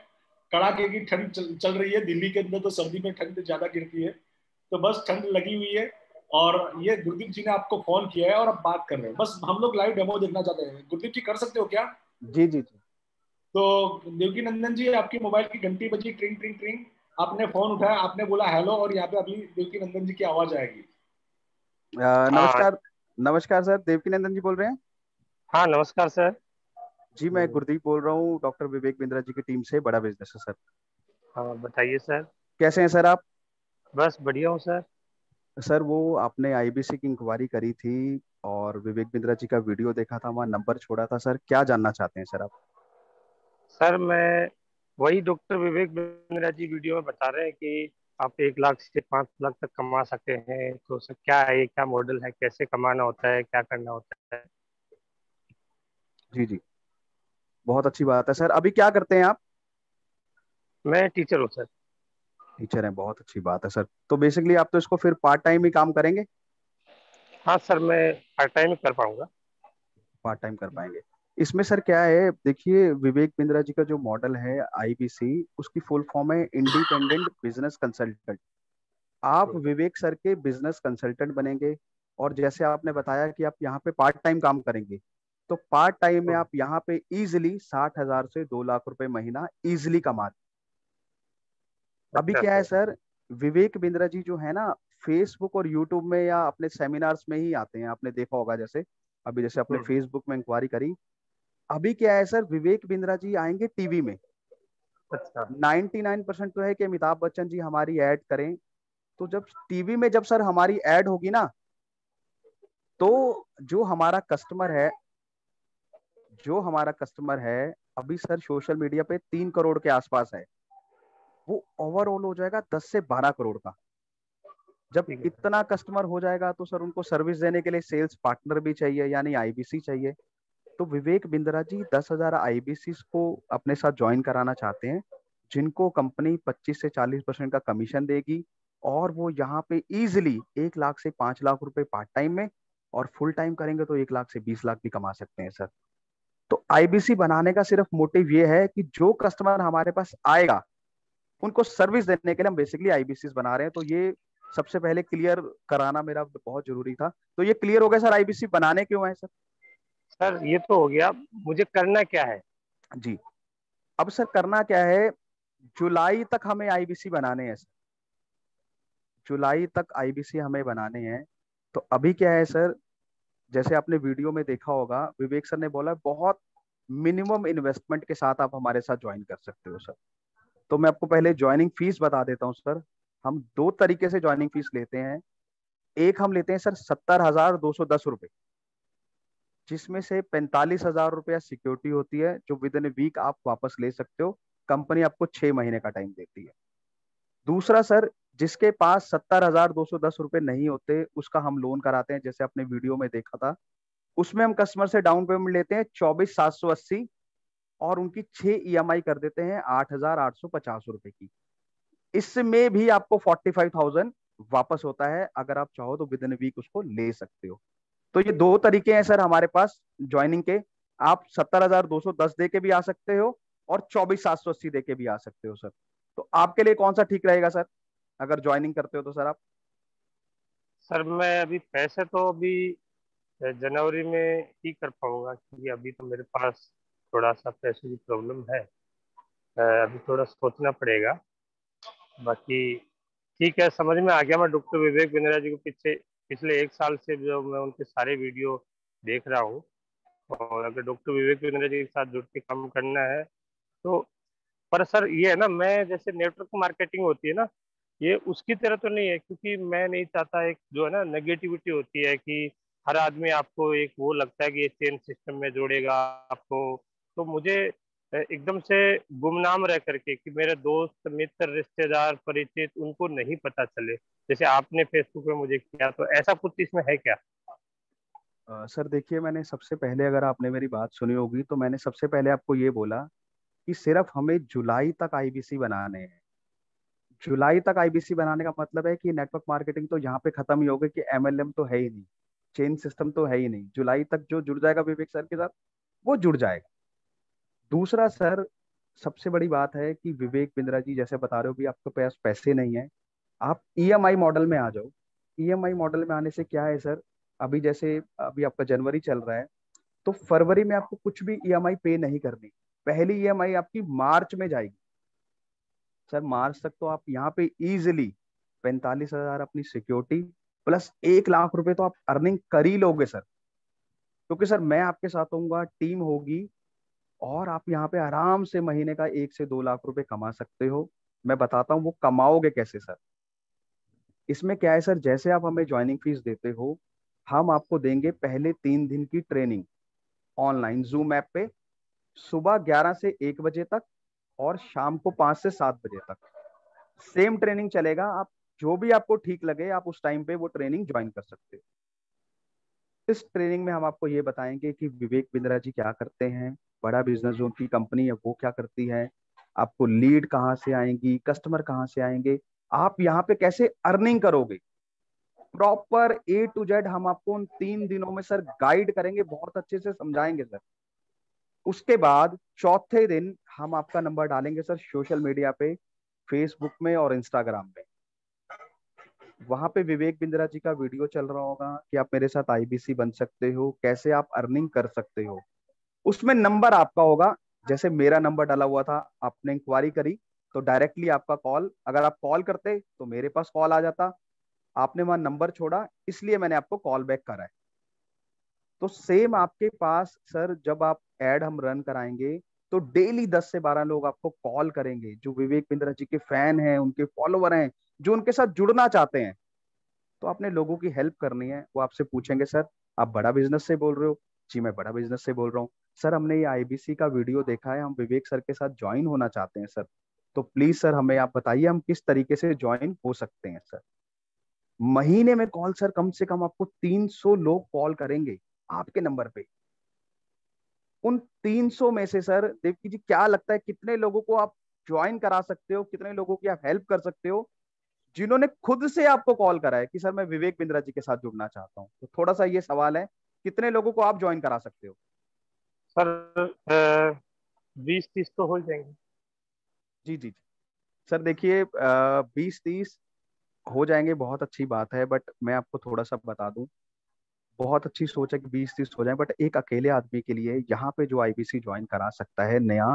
कड़ाके की ठंड चल रही है दिल्ली के अंदर, तो सर्दी में ठंड ज्यादा गिरती है, तो बस ठंड लगी हुई है। और ये गुरदीप जी ने आपको फोन किया है और अब बात कर रहे हैं, बस हम लोग लाइव डेमो देखना चाहते हैं। गुरदीप जी कर सकते हो क्या? जी जी जी। तो देवकी नंदन जी, आपकी मोबाइल की घंटी बजी, ट्रिंग ट्रिंग ट्रिंग, आपने फोन उठाया, आपने बोला हेलो, और यहाँ पे अभी देवकी नंदन जी की आवाज आएगी। हाँ। नमस्कार। नमस्कार सर, देवकी नंदन जी बोल रहे हैं? हाँ, नमस्कार सर। जी मैं गुरदीप बोल रहा हूँ, डॉक्टर विवेक बिंद्रा जी की टीम से, बड़ा बिजनेस है सर। हाँ, बताइए सर। कैसे हैं सर आप? बस बढ़िया हूँ सर। सर वो आपने आईबीसी की इंक्वायरी करी थी और विवेक बिंद्रा जी का वीडियो देखा था, वहाँ नंबर छोड़ा था सर, क्या जानना चाहते हैं सर आप? सर मैं वही डॉक्टर विवेक बिंद्रा जी वीडियो में बता रहे हैं कि आप 1 लाख से 5 लाख तक कमा सकते हैं। तो सर क्या है ये, क्या मॉडल है, कैसे कमाना होता है, क्या करना होता है? जी जी, बहुत अच्छी बात है सर। अभी क्या करते हैं आप? मैं टीचर हूँ सर। टीचर हैं, बहुत अच्छी बात है सर। तो बेसिकली आप तो इसको फिर पार्ट टाइम ही काम करेंगे? हाँ सर, मैं पार्ट टाइम ही कर पाऊंगा। पार्ट टाइम कर पाएंगे। इसमें सर क्या है, देखिए विवेक बिंद्रा जी का जो मॉडल है आईबीसी, उसकी फुल फॉर्म है इंडिपेंडेंट बिजनेस कंसल्टेंट। आप विवेक सर के बिजनेस कंसल्टेंट बनेंगे, और जैसे आपने बताया कि आप यहाँ पे पार्ट टाइम काम करेंगे, तो पार्ट टाइम में आप यहाँ पे इजिली 60,000 से 2 लाख रुपए महीना इजिली कमा। अभी अच्छा क्या है सर। सर, विवेक बिंद्रा जी जो है ना, फेसबुक और यूट्यूब में या अपने सेमिनार्स में ही आते हैं, आपने देखा होगा। जैसे अभी जैसे आपने हम्म। फेसबुक में इंक्वायरी करी, अभी क्या है सर, विवेक बिंद्रा जी आएंगे टीवी में। अच्छा। 99% तो है कि अमिताभ बच्चन जी हमारी ऐड करें। तो जब टीवी में जब सर हमारी ऐड होगी ना, तो जो हमारा कस्टमर है, जो हमारा कस्टमर है अभी सर सोशल मीडिया पे 3 करोड़ के आसपास है, वो ओवरऑल हो जाएगा 10 से 12 करोड़ का। जब ठीक है सर। इतना कस्टमर हो जाएगा तो सर उनको सर्विस देने के लिए सेल्स पार्टनर भी चाहिए, यानी आईबीसी चाहिए। तो विवेक बिंद्रा जी 10,000 आईबीसी को अपने साथ ज्वाइन कराना चाहते हैं, जिनको कंपनी 25 से 40% का कमीशन देगी, और वो यहाँ पे इजिली 1 लाख से 5 लाख रुपए पार्ट टाइम में, और फुल टाइम करेंगे तो 1 लाख से 20 लाख भी कमा सकते हैं सर। तो आईबीसी बनाने का सिर्फ मोटिव ये है कि जो कस्टमर हमारे पास आएगा, उनको सर्विस देने के लिए हम बेसिकली आईबीसी बना रहे हैं। तो ये सबसे पहले क्लियर कराना मेरा बहुत जरूरी था। तो ये क्लियर हो गया सर, आईबीसी बनाने क्यों है सर? सर ये तो हो गया, मुझे करना क्या है? जी, अब सर करना क्या है, जुलाई तक हमें आईबीसी बनाने हैं सर। जुलाई तक आईबीसी हमें बनाने हैं। तो अभी क्या है सर, जैसे आपने वीडियो में देखा होगा, विवेक सर ने बोला बहुत मिनिमम इन्वेस्टमेंट के साथ आप हमारे साथ ज्वाइन कर सकते हो सर। तो मैं आपको पहले ज्वाइनिंग फीस बता देता हूँ सर। हम दो तरीके से ज्वाइनिंग फीस लेते हैं। एक हम लेते हैं सर 70,210 रुपये, जिसमें से 45,000 रुपया सिक्योरिटी होती है, जो विद इन ए वीक आप वापस ले सकते हो। कंपनी आपको 6 महीने का टाइम देती है। दूसरा सर, जिसके पास 70,210 रुपये नहीं होते, उसका हम लोन कराते हैं, जैसे आपने वीडियो में देखा था। उसमें हम कस्टमर से डाउन पेमेंट लेते हैं 24,780, और उनकी 6 ईएमआई कर देते हैं 8,850 रुपए की। इसमें भी आपको 45,000 वापस होता है। अगर आप चाहो तो विद इन वीक उसको ले सकते हो। तो ये दो तरीके हैं सर हमारे पास ज्वाइनिंग के। आप 70,210 दे के भी आ सकते हो, और 24,780 दे के भी आ सकते हो सर। तो आपके लिए कौन सा ठीक रहेगा सर, अगर ज्वाइनिंग करते हो तो सर आप? सर मैं अभी पैसे तो अभी जनवरी में ही कर पाऊंगा, क्योंकि अभी तो मेरे पास थोड़ा सा पैसे की प्रॉब्लम है। अभी थोड़ा सोचना पड़ेगा। बाकी ठीक है, समझ में आ गया। मैं डॉक्टर विवेक बिंद्रा जी को पिछले 1 साल से जो मैं उनके सारे वीडियो देख रहा हूँ, और अगर डॉक्टर विवेक बिंद्रा जी के साथ जुड़ के काम करना है तो। पर सर ये है ना, मैं जैसे नेटवर्क मार्केटिंग होती है ना, ये उसकी तरह तो नहीं है, क्योंकि मैं नहीं चाहता, एक जो है ना नेगेटिविटी होती है कि हर आदमी आपको एक वो लगता है कि ये चेन सिस्टम में जोड़ेगा आपको। तो मुझे एकदम से गुमनाम रह करके कि मेरे दोस्त मित्र रिश्तेदार परिचित उनको नहीं पता चले, जैसे आपने फेसबुक पे मुझे किया, तो ऐसा कुछ इसमें है क्या? सर देखिए, मैंने सबसे पहले, अगर आपने मेरी बात सुनी होगी, तो मैंने सबसे पहले आपको ये बोला कि सिर्फ हमें जुलाई तक आईबीसी बनाने हैं। जुलाई तक आईबीसी बनाने का मतलब है कि नेटवर्क मार्केटिंग तो यहाँ पे खत्म ही हो गई, कि एमएलएम तो है ही नहीं, चेन सिस्टम तो है ही नहीं। जुलाई तक जो जुड़ जाएगा विवेक सर के साथ वो जुड़ जाएगा। दूसरा सर, सबसे बड़ी बात है कि विवेक बिंद्रा जी जैसे बता रहे हो भी आपके पास पैसे नहीं है, आप ईएमआई मॉडल में आ जाओ। ईएमआई मॉडल में आने से क्या है सर, अभी जैसे अभी आपका जनवरी चल रहा है, तो फरवरी में आपको कुछ भी ईएमआई पे नहीं करनी। पहली ईएमआई आपकी मार्च में जाएगी। सर मार्च तक तो आप यहाँ पे इजिली 45,000 अपनी सिक्योरिटी प्लस 1 लाख रुपए तो आप अर्निंग कर ही लोगे सर। क्योंकि सर मैं आपके साथ होऊंगा, टीम होगी, और आप यहाँ पे आराम से महीने का 1 से 2 लाख रुपए कमा सकते हो। मैं बताता हूँ वो कमाओगे कैसे सर। इसमें क्या है सर, जैसे आप हमें ज्वाइनिंग फीस देते हो, हम आपको देंगे पहले 3 दिन की ट्रेनिंग ऑनलाइन जूम ऐप पे, सुबह 11 से 1 बजे तक और शाम को 5 से 7 बजे तक। सेम ट्रेनिंग चलेगा, आप जो भी आपको ठीक लगे आप उस टाइम पे वो ट्रेनिंग ज्वाइन कर सकते हो। इस ट्रेनिंग में हम आपको ये बताएंगे कि विवेक बिंद्रा जी क्या करते हैं, बड़ा बिजनेस जो उनकी कंपनी है वो क्या करती है, आपको लीड कहाँ से आएंगी, कस्टमर कहाँ से आएंगे, आप यहाँ पे कैसे अर्निंग करोगे। प्रॉपर A to Z हम आपको उन 3 दिनों में सर गाइड करेंगे, बहुत अच्छे से समझाएंगे सर। उसके बाद चौथे दिन हम आपका नंबर डालेंगे सर सोशल मीडिया पे, फेसबुक में और इंस्टाग्राम पे। वहां पे विवेक बिंद्रा जी का वीडियो चल रहा होगा कि आप मेरे साथ आईबीसी बन सकते हो, कैसे आप अर्निंग कर सकते हो। उसमें नंबर आपका होगा, जैसे मेरा नंबर डाला हुआ था, आपने इंक्वायरी करी तो डायरेक्टली आपका कॉल, अगर आप कॉल करते तो मेरे पास कॉल आ जाता, आपने वहां नंबर छोड़ा इसलिए मैंने आपको कॉल बैक करा है। तो सेम आपके पास सर जब आप एड हम रन कराएंगे तो डेली 10 से 12 लोग आपको कॉल करेंगे जो विवेक बिंद्रा जी के फैन हैं, उनके फॉलोवर हैं, जो उनके साथ जुड़ना चाहते हैं। तो आपने लोगों की हेल्प करनी है, वो आपसे पूछेंगे सर आप बड़ा बिजनेस से बोल रहे हो। जी मैं बड़ा बिजनेस से बोल रहा हूँ सर, हमने ये आईबीसी का वीडियो देखा है, हम विवेक सर के साथ ज्वाइन होना चाहते हैं सर, तो प्लीज सर हमें आप बताइए हम किस तरीके से ज्वाइन हो सकते हैं सर। महीने में कॉल सर कम से कम आपको 300 लोग कॉल करेंगे आपके नंबर पे। उन 300 में से सर देवकी जी क्या लगता है कितने लोगों को आप ज्वाइन करा सकते हो, कितने लोगों की आप हेल्प कर सकते हो जिन्होंने खुद से आपको कॉल करा है कि सर मैं विवेक बिंद्रा जी के साथ जुड़ना चाहता हूँ। तो थोड़ा सा ये सवाल है, कितने लोगों को आप ज्वाइन करा सकते हो। सर 20-30 तो हो जाएंगे। जी जी जी सर देखिए 20-30 हो जाएंगे, बहुत अच्छी बात है, बट मैं आपको थोड़ा सा बता दूं, बहुत अच्छी सोच है कि 20-30 हो जाए, बट एक अकेले आदमी के लिए यहाँ पे जो आईबीसी ज्वाइन करा सकता है नया,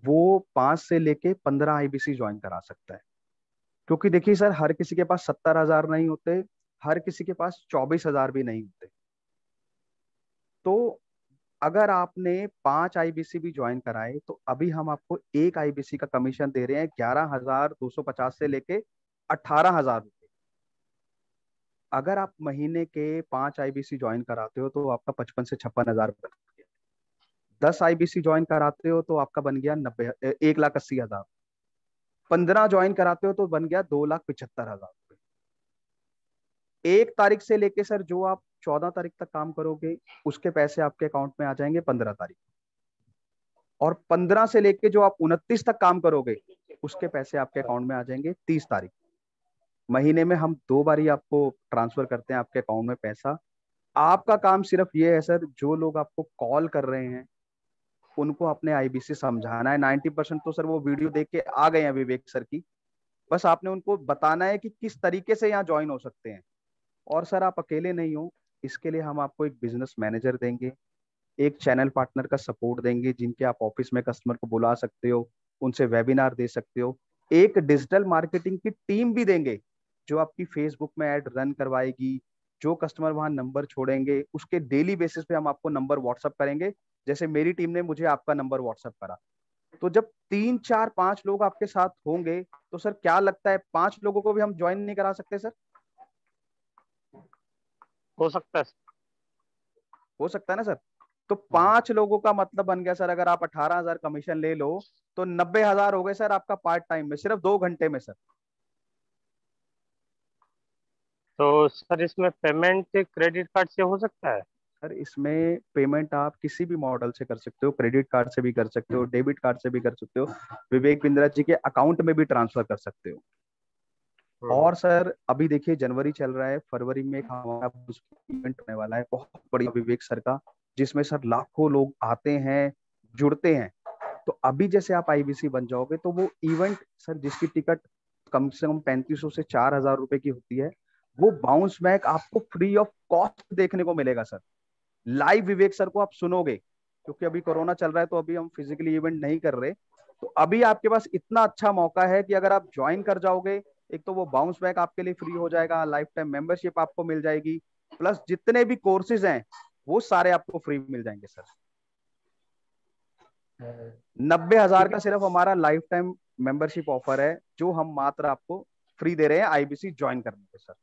वो 5 से लेके 15 आईबीसी ज्वाइन करा सकता है। क्योंकि देखिए सर हर किसी के पास 70,000 नहीं होते, हर किसी के पास 24,000 भी नहीं होते। तो अगर आपने 5 आईबीसी भी ज्वाइन कराए तो अभी हम आपको एक आईबीसी का कमीशन दे रहे हैं 11,250 से लेके 18,000 रुपये। अगर आप महीने के 5 आईबीसी ज्वाइन कराते हो तो आपका 55 से 56 हजार बन गया। 10 आईबीसी ज्वाइन कराते हो तो आपका बन गया 1,80,000। 15 ज्वाइन कराते हो तो बन गया 2,75,000। 1 तारीख से लेके सर जो आप 14 तारीख तक काम करोगे उसके पैसे आपके अकाउंट में आ जाएंगे 15 तारीख। और 15 से लेके जो आप 29 तक काम करोगे उसके पैसे आपके अकाउंट में आ जाएंगे 30 तारीख। महीने में हम 2 बार ही आपको ट्रांसफर करते हैं आपके अकाउंट में पैसा। आपका काम सिर्फ ये है सर, जो लोग आपको कॉल कर रहे हैं उनको अपने आईबीसी समझाना है। 90% तो सर वो वीडियो देख के आ गए हैं विवेक सर की, बस आपने उनको बताना है कि किस तरीके से यहाँ ज्वाइन हो सकते हैं। और सर आप अकेले नहीं हो, इसके लिए हम आपको एक बिजनेस मैनेजर देंगे, एक चैनल पार्टनर का सपोर्ट देंगे जिनके आप ऑफिस में कस्टमर को बुला सकते हो, उनसे वेबिनार दे सकते हो। एक डिजिटल मार्केटिंग की टीम भी देंगे जो आपकी फेसबुक में ऐड रन करवाएगी। जो कस्टमर वहां नंबर छोड़ेंगे उसके डेली बेसिस पे हम आपको नंबर व्हाट्सअप करेंगे, जैसे मेरी टीम ने मुझे आपका नंबर व्हाट्सअप करा। तो जब 3 4 5 लोग आपके साथ होंगे तो सर क्या लगता है 5 लोगों को भी हम ज्वाइन नहीं करा सकते सर। हो सकता है। हो सकता है ना सर। तो हाँ। 5 लोगों का मतलब बन गया सर, अगर आप 18,000 कमीशन ले लो तो 90,000 हो गए सर आपका पार्ट टाइम में, सिर्फ 2 घंटे में सर। तो सर इसमें पेमेंट क्रेडिट कार्ड से हो सकता है? सर इसमें पेमेंट आप किसी भी मॉडल से कर सकते हो, क्रेडिट कार्ड से भी कर सकते हो, डेबिट कार्ड से भी कर सकते हो, विवेक बिंद्रा जी के अकाउंट में भी ट्रांसफर कर सकते हो। और सर अभी देखिए जनवरी चल रहा है, फरवरी में एक हमारा इवेंट होने वाला है बहुत बढ़िया विवेक सर का, जिसमें सर लाखों लोग आते हैं, जुड़ते हैं। तो अभी जैसे आप आईबीसी बन जाओगे तो वो इवेंट सर, जिसकी टिकट कम से कम 3500 से 4000 रुपए की होती है, वो बाउंस बैक आपको फ्री ऑफ कॉस्ट देखने को मिलेगा सर। लाइव विवेक सर को आप सुनोगे, क्योंकि अभी कोरोना चल रहा है तो अभी हम फिजिकली इवेंट नहीं कर रहे। तो अभी आपके पास इतना अच्छा मौका है कि अगर आप ज्वाइन कर जाओगे, एक तो वो बाउंस बैक आपके लिए फ्री हो जाएगा, लाइफ टाइम मेंबरशिप आपको मिल जाएगी, प्लस जितने भी कोर्सेज हैं वो सारे आपको फ्री मिल जाएंगे सर। 90,000 का सिर्फ हमारा लाइफ टाइम मेंबरशिप ऑफर है, जो हम मात्र आपको फ्री दे रहे हैं आईबीसी ज्वाइन करने पे सर।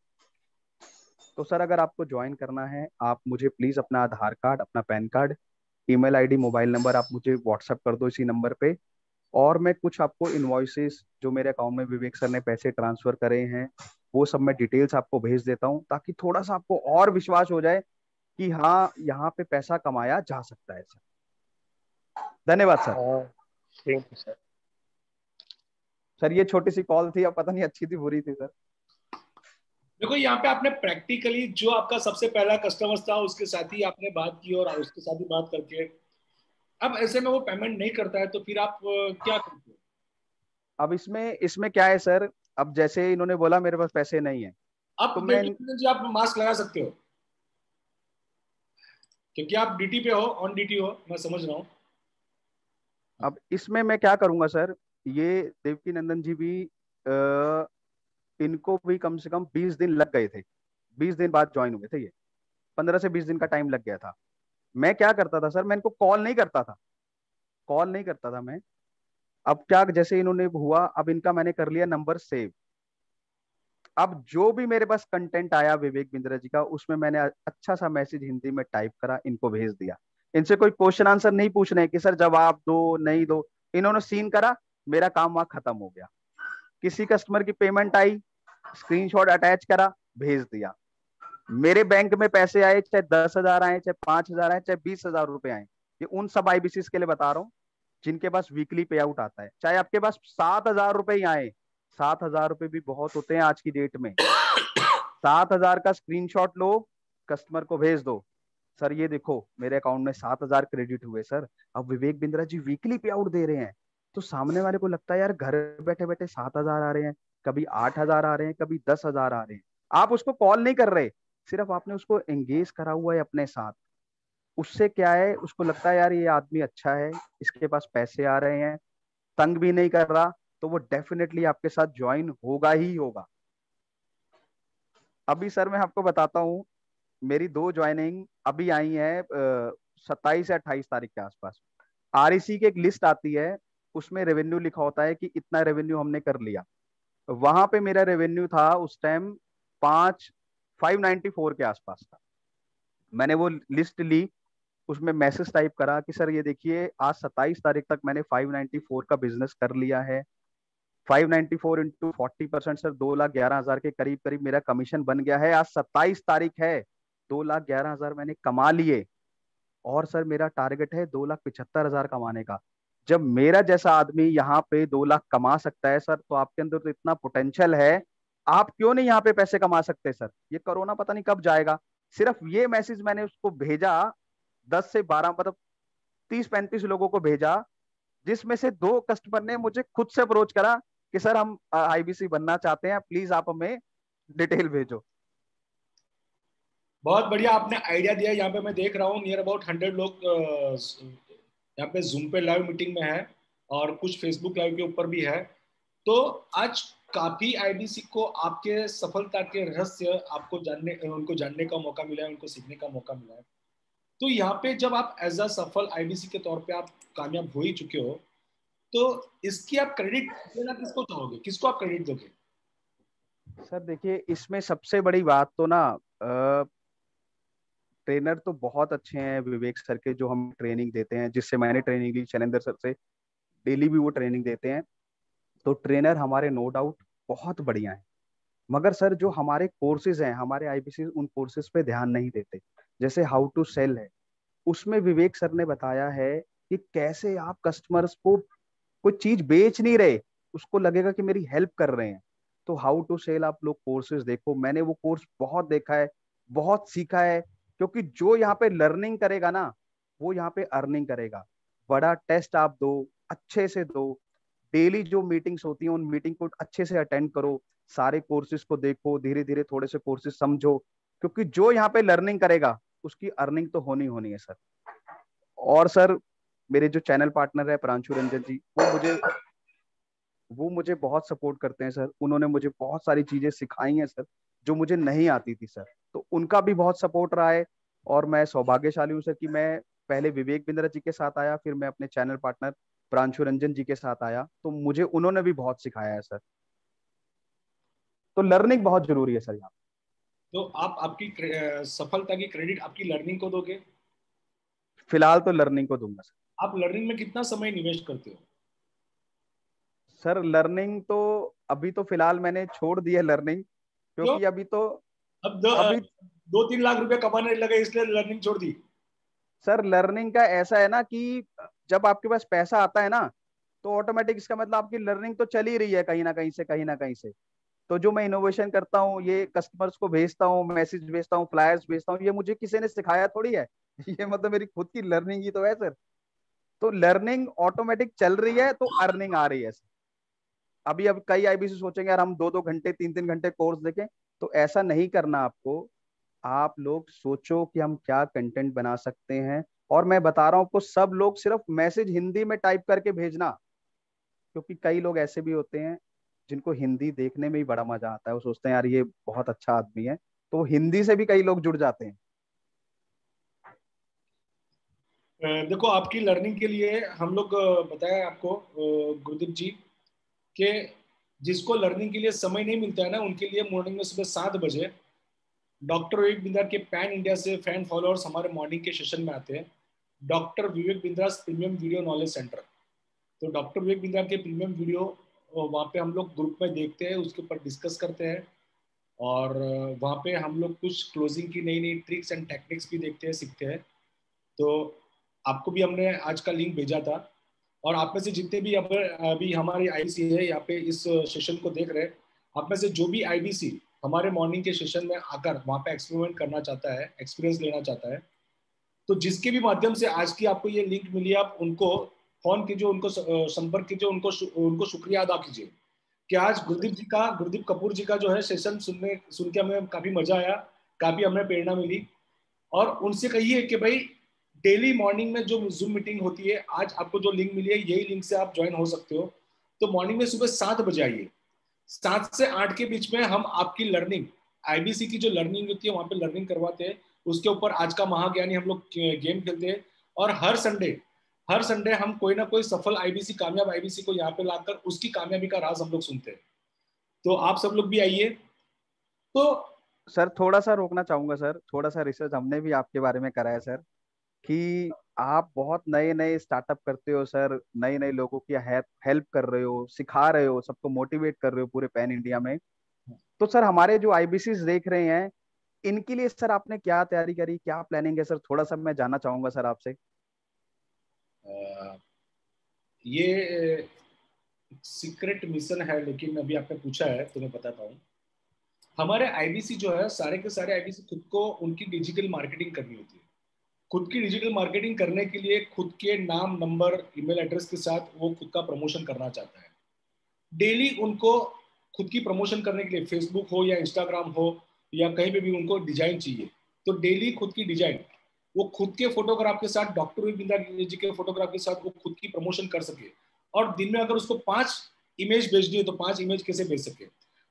तो सर अगर आपको ज्वाइन करना है, आप मुझे प्लीज अपना आधार कार्ड, अपना pan card, email ID, mobile number आप मुझे व्हाट्सएप कर दो इसी नंबर पे। और मैं कुछ आपको इनवॉइसेस जो मेरे अकाउंट में विवेक सर ने पैसे ट्रांसफर करे हैं, वो सब मैं डिटेल्स आपको भेज देता हूँ, ताकि थोड़ा सा आपको और विश्वास हो जाए कि हाँ यहाँ पे पैसा कमाया जा सकता है सर। धन्यवाद sir. Thank you sir. Sir ये छोटी सी कॉल थी, अब पता नहीं अच्छी थी बुरी थी सर। देखो यहाँ पे आपने प्रैक्टिकली जो आपका सबसे पहला कस्टमर था उसके साथ ही आपने बात की, और उसके साथ ही बात करके अब ऐसे में वो पेमेंट नहीं करता है, तो फिर आप क्या करते हो? अब इसमें इसमें क्या है सर, अब जैसे इन्होंने बोला मेरे पास पैसे नहीं है, आप तो मैं देविंदर जी आप मास्क लगा सकते हो, क्योंकि आप ड्यूटी पे हो, ऑन ड्यूटी हो, मैं समझ रहा हूँ। अब इसमें मैं क्या करूंगा सर, ये देवकी नंदन जी भी इनको भी कम से कम 20 दिन लग गए थे, 20 दिन बाद ज्वाइन हुए थे ये, 15 से 20 दिन का टाइम लग गया था। मैं क्या करता था सर, मैं इनको कॉल नहीं करता था, कॉल नहीं करता था मैं। अब क्या, जैसे इन्होंने हुआ, अब इनका मैंने कर लिया नंबर सेव। अब जो भी मेरे पास कंटेंट आया विवेक बिंद्रा जी का, उसमें मैंने अच्छा सा मैसेज हिंदी में टाइप करा, इनको भेज दिया। इनसे कोई क्वेश्चन आंसर नहीं पूछने कि सर जवाब दो नहीं दो, इन्होंने सीन करा, मेरा काम वहां खत्म हो गया। किसी कस्टमर की पेमेंट आई, स्क्रीनशॉट अटैच करा, भेज दिया। मेरे बैंक में पैसे आए, चाहे 10,000 आए, चाहे 5,000 आए, चाहे 20,000 रुपए आए, ये उन सब आईबीसीज के लिए बता रहा हूँ जिनके पास वीकली पे आउट आता है। चाहे आपके पास 7,000 रुपए ही आए, 7,000 रुपए भी बहुत होते हैं आज की डेट में। 7,000 का स्क्रीनशॉट लो, कस्टमर को भेज दो, सर ये देखो मेरे अकाउंट में 7,000 क्रेडिट हुए सर। अब विवेक बिंद्रा जी वीकली पे आउट दे रहे हैं, तो सामने वाले को लगता है यार घर बैठे बैठे 7,000 आ रहे हैं, कभी 8,000 आ रहे हैं, कभी 10,000 आ रहे हैं। आप उसको कॉल नहीं कर रहे, सिर्फ आपने उसको एंगेज करा हुआ है अपने साथ। उससे क्या है, उसको लगता है यार ये आदमी अच्छा है, इसके पास पैसे आ रहे हैं, तंग भी नहीं कर रहा, तो वो डेफिनेटली आपके साथ ज्वाइन होगा ही होगा। अभी सर मैं आपको बताता हूँ, मेरी 2 ज्वाइनिंग अभी आई है 27 से 28 तारीख के आसपास। आरईसी की एक लिस्ट आती है, उसमें रेवेन्यू लिखा होता है कि इतना रेवेन्यू हमने कर लिया। वहां पे मेरा रेवेन्यू था उस टाइम 594 के आसपास था। मैंने वो लिस्ट ली, उसमें मैसेज टाइप करा कि सर ये देखिए आज 27 तारीख तक मैंने 594 का बिजनेस कर लिया है। 594 इंटू 40% सर 2,11,000 के करीब करीब मेरा कमीशन बन गया है। आज 27 तारीख है, 2,11,000 मैंने कमा लिए, और सर मेरा टारगेट है 2,75,000 कमाने का। जब मेरा जैसा आदमी यहाँ पे 2 लाख कमा सकता है सर, तो आपके अंदर तो इतना पोटेंशियल है, आप क्यों नहीं यहाँ पे पैसे कमा सकते सर। ये कोरोना पता नहीं कब जाएगा। सिर्फ ये मैसेज मैंने उसको भेजा, 10 से 12 मतलब 30-35 लोगों को भेजा, जिसमें से 2 कस्टमर ने मुझे खुद से अप्रोच करा कि सर हम आईबीसी बनना चाहते हैं, प्लीज आप हमें डिटेल भेजो। बहुत बढ़िया आपने आइडिया दिया। यहाँ पे मैं देख रहा हूँ नियर अबाउट 100 लोग यहाँ पे जूम पे लाइव मीटिंग में है, और कुछ फेसबुक लाइव के ऊपर भी है। तो आज काफी आईबीसी को आपके सफलता के रहस्य आपको जानने, उनको जानने का मौका मिला है, उनको सीखने का मौका मिला है। तो यहाँ पे जब आप एज अ सफल आईबीसी के तौर पे आप कामयाब हो ही चुके हो, तो इसकी आप क्रेडिट देना किसको चाहोगे, किसको आप क्रेडिट दोगे? सर देखिए इसमें सबसे बड़ी बात तो ना, ट्रेनर तो बहुत अच्छे हैं विवेक सर के, जो हम ट्रेनिंग देते हैं, जिससे मैंने ट्रेनिंग ली शैलेंद्र सर से, डेली भी वो ट्रेनिंग देते हैं। तो ट्रेनर हमारे नो डाउट बहुत बढ़िया है। मगर सर जो हमारे कोर्सेज हैं, हमारे आईबीसी उन कोर्सेज पे ध्यान नहीं देते। जैसे हाउ टू सेल है, उसमें विवेक सर ने बताया है कि कैसे आप कस्टमर्स को कोई चीज बेच नहीं रहे, उसको लगेगा कि मेरी हेल्प कर रहे हैं। तो हाउ टू सेल आप लोग कोर्सेज देखो, मैंने वो कोर्स बहुत देखा है, बहुत सीखा है। क्योंकि जो यहाँ पे लर्निंग करेगा ना, वो यहाँ पे अर्निंग करेगा। बड़ा टेस्ट आप दो, अच्छे से दो, डेली जो मीटिंग्स होती हैं उन मीटिंग को अच्छे से अटेंड करो, सारे कोर्सेज को देखो, धीरे धीरे थोड़े से कोर्सेज समझो। क्योंकि जो यहाँ पे लर्निंग करेगा उसकी अर्निंग तो होनी होनी है सर। और सर मेरे जो चैनल पार्टनर है प्रांशु रंजन जी, वो मुझे बहुत सपोर्ट करते हैं सर। उन्होंने मुझे बहुत सारी चीजें सिखाई हैं सर, जो मुझे नहीं आती थी सर। तो उनका भी बहुत सपोर्ट रहा है। और मैं सौभाग्यशाली हूँ सर कि मैं पहले विवेक बिंद्रा जी के साथ आया, फिर मैं अपने चैनल पार्टनर प्रांशु रंजन जी के साथ आया, तो मुझे उन्होंने भी बहुत सिखाया है सर। तो लर्निंग बहुत जरूरी है सर यहाँ तो आप आपकी सफलता की क्रेडिट आपकी लर्निंग को दोगे? पे। फिलहाल तो लर्निंग को दूंगा सर। आप लर्निंग में कितना समय निवेश करते हो? सर लर्निंग तो अभी तो फिलहाल मैंने छोड़ दी है लर्निंग, क्यों? क्योंकि अभी तो अब अभी 2-3 लाख रुपए कमाने लगे इसलिए लर्निंग छोड़ दी? सर लर्निंग का ऐसा है ना कि जब आपके पास पैसा आता है ना, तो ऑटोमेटिक इसका मतलब आपकी लर्निंग तो चल ही रही है कहीं ना कहीं से, कहीं ना कहीं से। तो जो मैं इनोवेशन करता हूँ, ये कस्टमर्स को भेजता हूँ, मैसेज भेजता हूँ, फ्लायर्स भेजता हूँ, ये मुझे किसी ने सिखाया थोड़ी है ये मतलब मेरी खुद की लर्निंग ही तो है सर। तो लर्निंग ऑटोमेटिक चल रही है तो अर्निंग आ रही है सर। अभी अब कई आईबीसी सोचेंगे यार हम 2-2 घंटे 3-3 घंटे कोर्स देखें, तो ऐसा नहीं करना आपको। आप लोग सोचो कि हम क्या कंटेंट बना सकते हैं। और मैं बता रहा हूँ आपको, सब लोग सिर्फ मैसेज हिंदी में टाइप करके भेजना। क्योंकि कई लोग ऐसे भी होते हैं जिनको हिंदी देखने में ही बड़ा मजा आता है, वो सोचते हैं यार ये बहुत अच्छा आदमी है, तो हिंदी से भी कई लोग जुड़ जाते हैं। देखो, आपकी लर्निंग के लिए हम लोग बताया आपको गुरदीप जी कि जिसको लर्निंग के लिए समय नहीं मिलता है ना, उनके लिए मॉर्निंग में सुबह 7 बजे डॉक्टर विवेक बिंद्रा के पैन इंडिया से फैन फॉलोअर्स हमारे मॉर्निंग के सेशन में आते हैं। Doctor Vivek Bindra premium video knowledge centre. तो डॉक्टर विवेक बिंद्रा के प्रीमियम वीडियो वहाँ पे हम लोग ग्रुप में देखते हैं, उसके ऊपर डिस्कस करते हैं। और वहाँ पे हम लोग कुछ क्लोजिंग की नई नई ट्रिक्स एंड टेक्निक्स भी देखते हैं, सीखते हैं। तो आपको भी हमने आज का लिंक भेजा था। और आप में से जितने भी अभी हमारी आईबीसी है यहाँ पे इस सेशन को देख रहे हैं, आप में से जो भी आईबीसी हमारे मॉर्निंग के सेशन में आकर वहाँ पे एक्सपेरिमेंट करना चाहता है, एक्सपीरियंस लेना चाहता है, तो जिसके भी माध्यम से आज की आपको ये लिंक मिली, आप उनको फोन कीजिए, उनको संपर्क कीजिए, उनको शुक्रिया अदा कीजिए कि आज गुरदीप कपूर जी का जो है सेशन सुन के हमें काफी मजा आया, काफी हमें प्रेरणा मिली। और उनसे कहिए कि भाई डेली मॉर्निंग में जो जूम मीटिंग होती है, आज आपको जो लिंक मिली है यही लिंक से आप ज्वाइन हो सकते हो। तो मॉर्निंग में सुबह 7 बजे आइए। 7 से 8 के बीच में हम आपकी लर्निंग, आईबीसी की जो लर्निंग होती है वहां पे लर्निंग करवाते हैं। उसके ऊपर आज का महाज्ञानी हम लोग गेम खेलते हैं। और हर संडे हम कोई ना कोई सफल आईबीसी, कामयाब आईबीसी को यहाँ पे लाकर उसकी कामयाबी का राज हम लोग सुनते हैं। तो आप सब लोग भी आइए। तो सर थोड़ा सा रोकना चाहूंगा सर, थोड़ा सा रिसर्च हमने भी आपके बारे में करा है सर, कि आप बहुत नए नए स्टार्टअप करते हो सर, नए नए लोगों की हेल्प कर रहे हो, सिखा रहे हो, सबको मोटिवेट कर रहे हो पूरे पैन इंडिया में। तो सर हमारे जो आईबीसीज देख रहे हैं, इनके लिए सर आपने क्या तैयारी करी, क्या प्लानिंग है सर, थोड़ा सा मैं जानना चाहूंगा सर आपसे। ये सीक्रेट मिशन है, लेकिन अभी आपने पूछा है तो मैं बताता हूँ। हमारे आईबीसी जो है, सारे के सारे आईबीसी खुद को उनकी डिजिटल मार्केटिंग करनी होती है। खुद की डिजिटल मार्केटिंग करने के लिए खुद के नाम, नंबर, ईमेल एड्रेस के साथ वो खुद का प्रमोशन करना चाहता है। डेली उनको खुद की प्रमोशन करने के लिए फेसबुक हो या इंस्टाग्राम हो या कहीं पे भी उनको डिजाइन चाहिए। तो डेली खुद की डिजाइन, वो खुद के फोटोग्राफ के साथ, डॉक्टर बिंदा जी के फोटोग्राफ के साथ वो खुद की प्रमोशन कर सके। और दिन में अगर उसको 5 इमेज भेजनी है तो 5 इमेज कैसे भेज सके।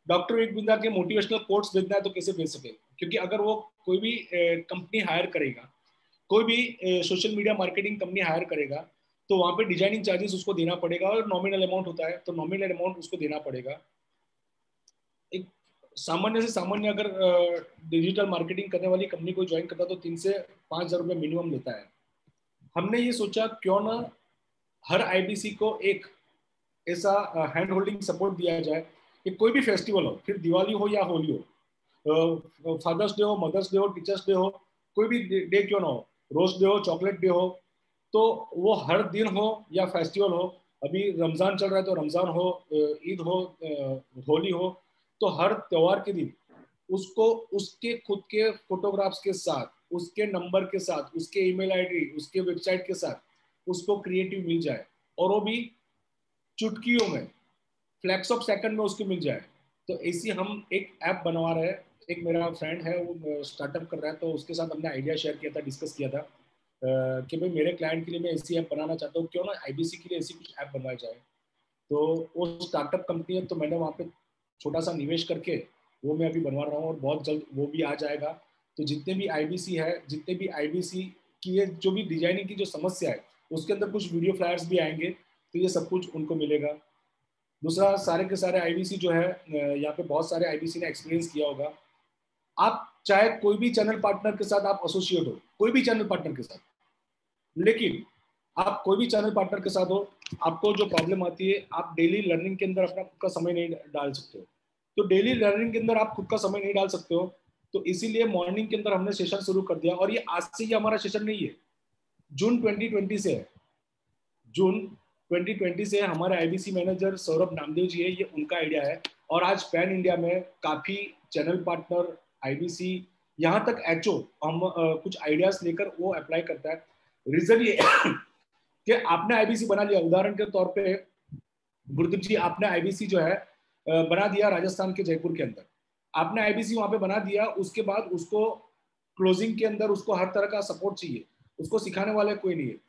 डॉक्टर विवेक बिंदा के मोटिवेशनल कोट्स भेजना है तो कैसे भेज सके। क्योंकि अगर वो कोई भी कंपनी हायर करेगा, कोई भी social media marketing company hire करेगा, तो वहां पे डिजाइनिंग चार्जेस उसको देना पड़ेगा और नॉमिनल अमाउंट होता है, तो नॉमिनल अमाउंट उसको देना पड़ेगा। एक सामान्य से सामान्य अगर डिजिटल मार्केटिंग करने वाली कंपनी को ज्वाइन करता तो 3 से 5 हज़ार रुपये मिनिमम लेता है। हमने ये सोचा क्यों ना हर आईबीसी को एक ऐसा हैंड होल्डिंग सपोर्ट दिया जाए कि कोई भी फेस्टिवल हो, फिर दिवाली हो या होली हो, फादर्स डे हो, मदर्स डे हो, टीचर्स डे हो, कोई भी डे क्यों ना हो, रोज डे हो, चॉकलेट डे हो, तो वो हर दिन हो या फेस्टिवल हो, अभी रमजान चल रहा है तो रमजान हो, ईद हो, होली हो, तो हर त्योहार के दिन उसको उसके खुद के फोटोग्राफ्स के साथ, उसके नंबर के साथ, उसके ईमेल आईडी, उसके वेबसाइट के साथ उसको क्रिएटिव मिल जाए, और वो भी चुटकियों में, फ्लैक्स ऑफ सेकंड में उसको मिल जाए। तो ऐसी हम एक ऐप बनवा रहे हैं। एक मेरा फ्रेंड है, वो स्टार्टअप कर रहा है, तो उसके साथ हमने आइडिया शेयर किया था, डिस्कस किया था कि भाई मेरे क्लाइंट के लिए मैं ऐसी ऐप बनाना चाहता हूँ, क्यों ना आईबीसी के लिए ऐसी कुछ ऐप बनवाई जाए। तो वो स्टार्टअप कंपनी है, तो मैंने वहाँ पे छोटा सा निवेश करके वो मैं अभी बनवा रहा हूँ, और बहुत जल्द वो भी आ जाएगा। तो जितने भी आईबीसी है, जितने भी आईबीसी की ये जो भी डिजाइनिंग की जो समस्या है, उसके अंदर कुछ वीडियो फ्लायर्स भी आएंगे, तो ये सब कुछ उनको मिलेगा। दूसरा, सारे के सारे आईबीसी जो है, यहाँ पे बहुत सारे आईबीसी ने एक्सपीरियंस किया होगा। आप चाहे कोई भी चैनल पार्टनर के साथ आप एसोसिएट हो, कोई भी चैनल पार्टनर के साथ, लेकिन आप कोई भी चैनल पार्टनर के साथ हो, आपको जो प्रॉब्लम आती है, आप डेली लर्निंग के अंदर अपना खुद का समय नहीं डाल सकते हो। तो डेली लर्निंग के अंदर आप खुद का समय नहीं डाल सकते हो, तो इसीलिए मॉर्निंग के अंदर हमने सेशन शुरू कर दिया। और ये आज से ही हमारा सेशन नहीं है, जून 2020 से है। जून 2020 से हमारे आईबीसी मैनेजर सौरभ नामदेव जी है, ये उनका आइडिया है। और आज पैन इंडिया में काफी चैनल पार्टनर, आईबीसी, यहाँ तक एचओ, हम कुछ आइडियाज लेकर वो अप्लाई करता है। रीजन ये कि आपने आईबीसी बना लिया, उदाहरण के तौर पे गुरदीप जी, आपने आईबीसी जो है बना दिया राजस्थान के जयपुर के अंदर, आपने आईबीसी वहां पे बना दिया, उसके बाद उसको क्लोजिंग के अंदर उसको हर तरह का सपोर्ट चाहिए, उसको सिखाने वाले कोई नहीं है।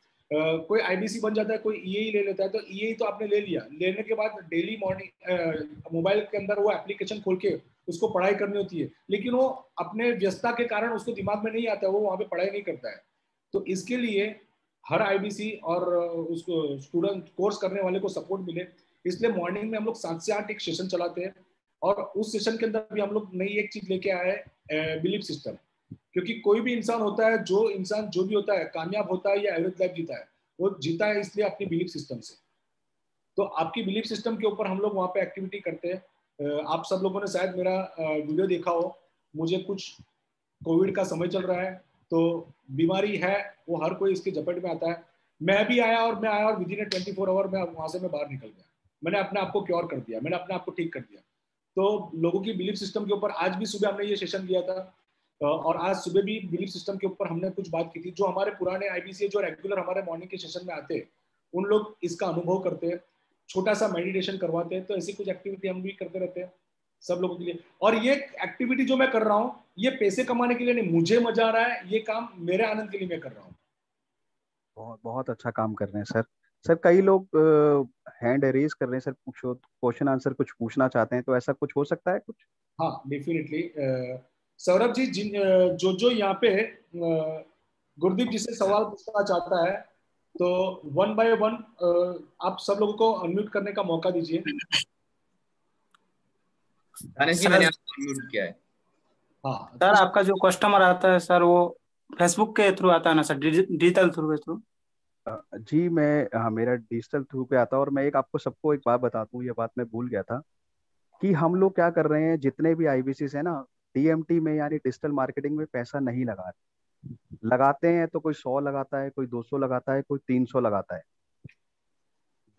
कोई आईबीसी बन जाता है, कोई ईए ले लेता है, तो ईए तो आपने ले लिया, लेने के बाद डेली मॉर्निंग मोबाइल के अंदर वो एप्लीकेशन खोल के उसको पढ़ाई करनी होती है, लेकिन वो अपने व्यस्तता के कारण उसको दिमाग में नहीं आता है, वो वहां पे पढ़ाई नहीं करता है। तो इसके लिए हर आईबीसी और उसको स्टूडेंट कोर्स करने वाले को सपोर्ट मिले, इसलिए मॉर्निंग में हम लोग 7 से 8 एक सेशन चलाते हैं। और उस सेशन के अंदर भी हम लोग नई एक चीज लेके आए हैं, बिलीफ सिस्टम। क्योंकि कोई भी इंसान होता है, जो इंसान जो भी होता है, कामयाब होता है या एवरेज लाइफ जीता है, वो जीता है इसलिए अपनी बिलीफ सिस्टम से। तो आपकी बिलीफ सिस्टम के ऊपर हम लोग वहाँ पे एक्टिविटी करते हैं। आप सब लोगों ने शायद मेरा वीडियो देखा हो, मुझे कुछ कोविड का समय चल रहा है, तो बीमारी है, वो हर कोई इसके झपट में आता है। मैं भी आया, और मैं आया और विदिन 24 आवर में वहां से मैं बाहर निकल गया, मैंने अपने आप को क्योर कर दिया, मैंने अपने आप को ठीक कर दिया। तो लोगों की बिलीफ सिस्टम के ऊपर आज भी सुबह हमने ये सेशन लिया था, और आज सुबह भी बिलीफ सिस्टम के ऊपर हमने कुछ बात की थी। जो हमारे पुराने आईबीसी जो रेगुलर हमारे मॉर्निंग के सेशन में आते हैं, उन लोग इसका अनुभव करते हैं, छोटा सा मेडिटेशन करवाते हैं। तो ऐसी कुछ एक्टिविटी हम भी करते रहते हैं सब लोगों के लिए। और ये एक्टिविटी जो मैं कर रहा हूँ, ये पैसे कमाने के लिए नहीं, मुझे मजा आ रहा है, ये काम मेरे आनंद के लिए मैं कर रहा हूँ। बहुत बहुत अच्छा काम कर रहे हैं सर। सर कई लोग हैंड रेज कर रहे हैं सर, पूछो क्वेश्चन आंसर कुछ पूछना चाहते हैं, तो ऐसा कुछ हो सकता है कुछ? हाँ, डेफिनेटली। सौरभ जी, जो यहाँ पे गुरदीप जी से सवाल पूछना चाहता है, तो 1 बाय 1 आप सब लोगों को अनम्यूट करने का मौका दीजिए। दानिश जी, मैंने आपको अनम्यूट किया है। हाँ सर, आपका जो कस्टमर आता है सर, वो फेसबुक के थ्रू आता है ना सर, डिजिटल थ्रू के थ्रू? जी मैं, हाँ मेरा डिजिटल थ्रू पे आता है। और मैं एक आपको सबको एक बात बताता हूँ, ये बात मैं भूल गया था, कि हम लोग क्या कर रहे हैं, जितने भी आईबीसी है ना, डीएमटी में यानी डिजिटल मार्केटिंग में पैसा नहीं लगा रहे। लगाते हैं तो कोई 100 लगाता है, कोई 200 लगाता है, कोई 300 लगाता है।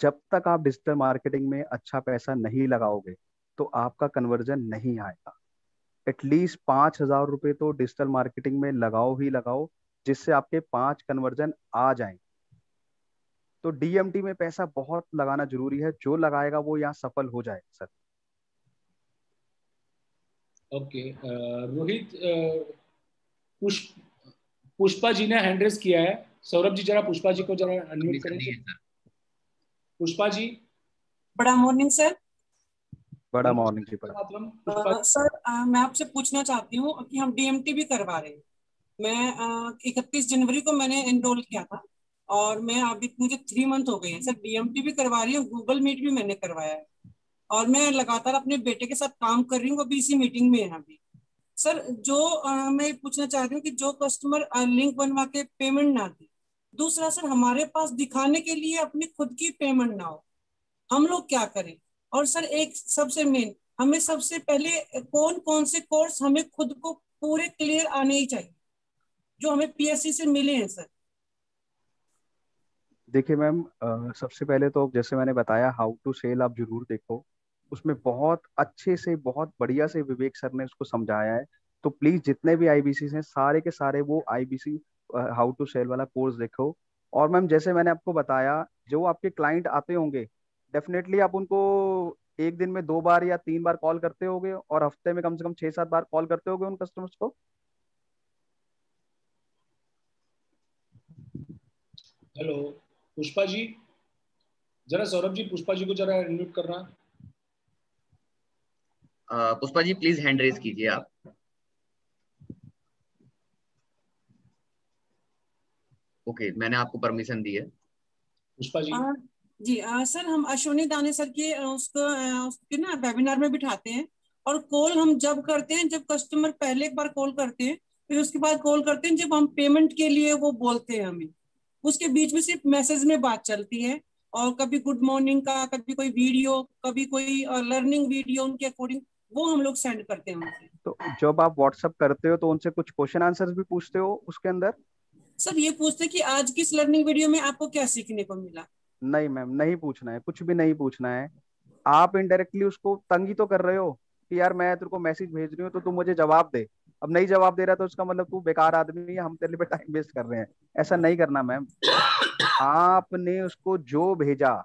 जब तक आप डिजिटल मार्केटिंग में अच्छा पैसा नहीं लगाओगे तो आपका कन्वर्जन नहीं आएगा। एटलीस्ट 5,000 रुपये तो डिजिटल मार्केटिंग में लगाओ ही लगाओ, जिससे आपके 5 कन्वर्जन आ जाएं। तो डीएमटी में पैसा बहुत लगाना जरूरी है, जो लगाएगा वो यहाँ सफल हो जाएगा सर। ओके, रोहित, पुष्पा जी ने हैंड रेज किया है। सौरभ जी, जरा पुष्पा जी को जरा अनम्यूट करेंगे। पुष्पा जी, बड़ा मॉर्निंग सर। बड़ा मॉर्निंग जी, बड़ा। पुष्पा सर, मैं आपसे पूछना चाहती हूँ कि हम डीएमटी भी करवा रहे हैं। मैं 31 जनवरी को मैंने एनरोल किया था, और मैं अभी मुझे 3 मंथ हो गए हैं सर। डीएमटी भी करवा रही हूँ, गूगल मीट भी मैंने करवाया है, और मैं लगातार अपने बेटे के साथ काम कर रही हूँ, वो भी इसी मीटिंग में है अभी। सर, जो मैं पूछना चाह रही हूँ कि जो कस्टमर लिंक बनवा के पेमेंट ना दे, दूसरा सर हमारे पास दिखाने के लिए अपनी खुद की पेमेंट ना हो, हम लोग क्या करें? और सर एक सबसे मेन, हमें सबसे पहले कौन कौन से कोर्स हमें खुद को पूरे क्लियर आने ही चाहिए जो हमें पीएससी से मिले हैं सर। देखिए मैम, सबसे पहले तो जैसे मैंने बताया हाउ टू सेल आप जरूर देखो। उसमें बहुत अच्छे से बहुत बढ़िया से विवेक सर ने उसको समझाया है। तो प्लीज जितने भी आईबीसी हैं सारे के सारे वो आईबीसी हाउ टू सेल वाला कोर्स देखो। और मैम जैसे मैंने आपको बताया, जो आपके क्लाइंट आते होंगे डेफिनेटली आप उनको एक दिन में 2 बार या 3 बार कॉल करते होगे, और हफ्ते में कम से कम 6-7 बार कॉल करते होगे उन कस्टमर्स को। हेलो पुष्पा जी, जरा सौरभ जी पुष्पा जी को जरा अनम्यूट करना। Pushpa ji please hand raise कीजिए आप। ओके, मैंने आपको परमिशन दी है। पुष्पा जी। जी सर, हम अश्विनी दाने सर के उसके ना वेबिनार में बिठाते हैं, और कॉल हम जब करते हैं जब कस्टमर पहले एक बार कॉल करते हैं, फिर उसके बाद कॉल करते हैं जब हम पेमेंट के लिए वो बोलते हैं हमें। उसके बीच में सिर्फ मैसेज में बात चलती है, और कभी गुड मॉर्निंग का, कभी कोई वीडियो, कभी कोई लर्निंग वीडियो उनके अकॉर्डिंग वो हम लोग सेंड करते हैं उनसे। तो जब आप व्हाट्सअप करते हो तो उनसे कुछ क्वेश्चन आंसर्स भी पूछते हो उसके अंदर? सर ये पूछते हैं कि आज की इस लर्निंग वीडियो में आपको क्या सीखने को मिला। नहीं मैम, नहीं पूछना है, कुछ भी नहीं पूछना है। आप इनडायरेक्टली उसको तंग ही तो कर रहे हो कि यार मैं तेरे को मैसेज भेज रही हूँ तो तू मुझे जवाब दे। अब नहीं जवाब दे रहा तो उसका मतलब तू बेकार आदमी है, हम तेरे पे टाइम वेस्ट कर रहे हैं। ऐसा नहीं करना मैम। आपने उसको जो भेजा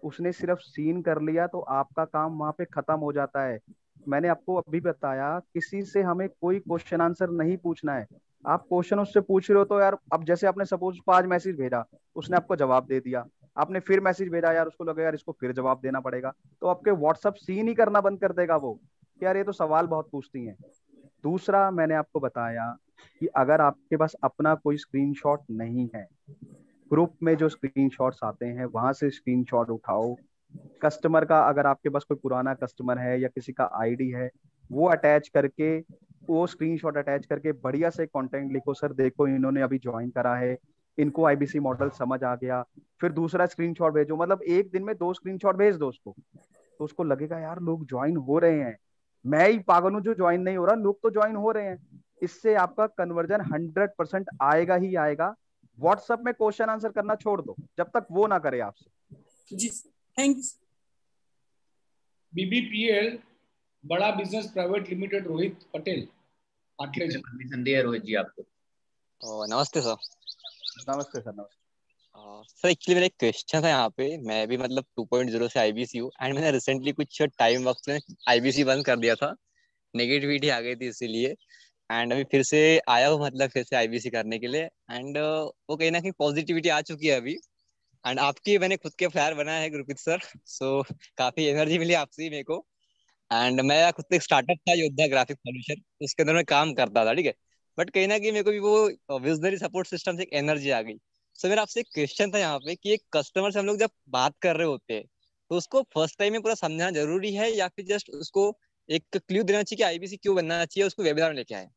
उसने सिर्फ सीन कर लिया तो आपका काम वहां पे खत्म हो जाता है। मैंने आपको अभी बताया किसी से हमें कोई क्वेश्चन आंसर नहीं पूछना है। आप क्वेश्चन उससे पूछ रहे हो तो यार, अब जैसे आपने सपोज उसको आज मैसेज भेजा, उसने आपको जवाब दे दिया, आपने फिर मैसेज भेजा, यार उसको लगे यार इसको फिर जवाब देना पड़ेगा, तो आपके व्हाट्सअप सीन ही करना बंद कर देगा वो कि यार ये तो सवाल बहुत पूछती हैं। दूसरा मैंने आपको बताया कि अगर आपके पास अपना कोई स्क्रीनशॉट नहीं है, ग्रुप में जो स्क्रीनशॉट्स आते हैं वहां से स्क्रीनशॉट उठाओ। कस्टमर का अगर आपके पास कोई पुराना कस्टमर है या किसी का आईडी है, वो अटैच करके, वो स्क्रीनशॉट अटैच करके बढ़िया से कंटेंट लिखो, सर देखो इन्होंने अभी ज्वाइन करा है, इनको आईबीसी मॉडल समझ आ गया। फिर दूसरा स्क्रीनशॉट भेजो, मतलब एक दिन में 2 स्क्रीनशॉट भेज दो उसको, तो उसको लगेगा यार लोग ज्वाइन हो रहे हैं, मैं ही पागल हूँ जो ज्वाइन नहीं हो रहा, लोग तो ज्वाइन हो रहे हैं। इससे आपका कन्वर्जन 100% आएगा ही आएगा। व्हाट्सएप में क्वेश्चन आंसर करना छोड़ दो जब तक वो ना करे आपसे। जी thank you. BBPL Bada business private limited, Rohit Patel Patle ji. Permission दी है रोहित जी आपको। नमस्ते सर। नमस्ते सर, नमस्ते। सर एक्चुअली मेरा एक क्वेश्चन था यहाँ पे। मैं भी मतलब 2.0 से आईबीसी हूँ, एंड मैंने रिसेंटली कुछ टाइम वक्त में आईबीसी बंद कर दिया था, नेगेटिविटी आ गई थी इसीलिए। एंड अभी फिर से आया हूँ, मतलब फिर से आईबीसी करने के लिए। एंड वो कहीं ना कहीं पॉजिटिविटी आ चुकी है अभी। एंड आपकी मैंने खुद के फ्लायर बनाया है गुरप्रीत सर, सो काफी एनर्जी मिली आपसे ही मेरे को। एंड मैं खुद एक स्टार्टअप था योद्धा ग्राफिक सॉल्यूशन, उसके अंदर मैं काम करता था, ठीक है। बट कहीं ना कहीं मेरे को भी वो विजनरी सपोर्ट सिस्टम से एक एनर्जी आ गई। सो मेरा आपसे एक क्वेश्चन था यहाँ पे कि एक कस्टमर से हम लोग जब बात कर रहे होते हैं तो उसको फर्स्ट टाइम में पूरा समझाना जरूरी है, या फिर जस्ट उसको एक क्लू देना चाहिए कि आईबीसी क्यों बनना चाहिए, उसको वेबिनार में लेके आए?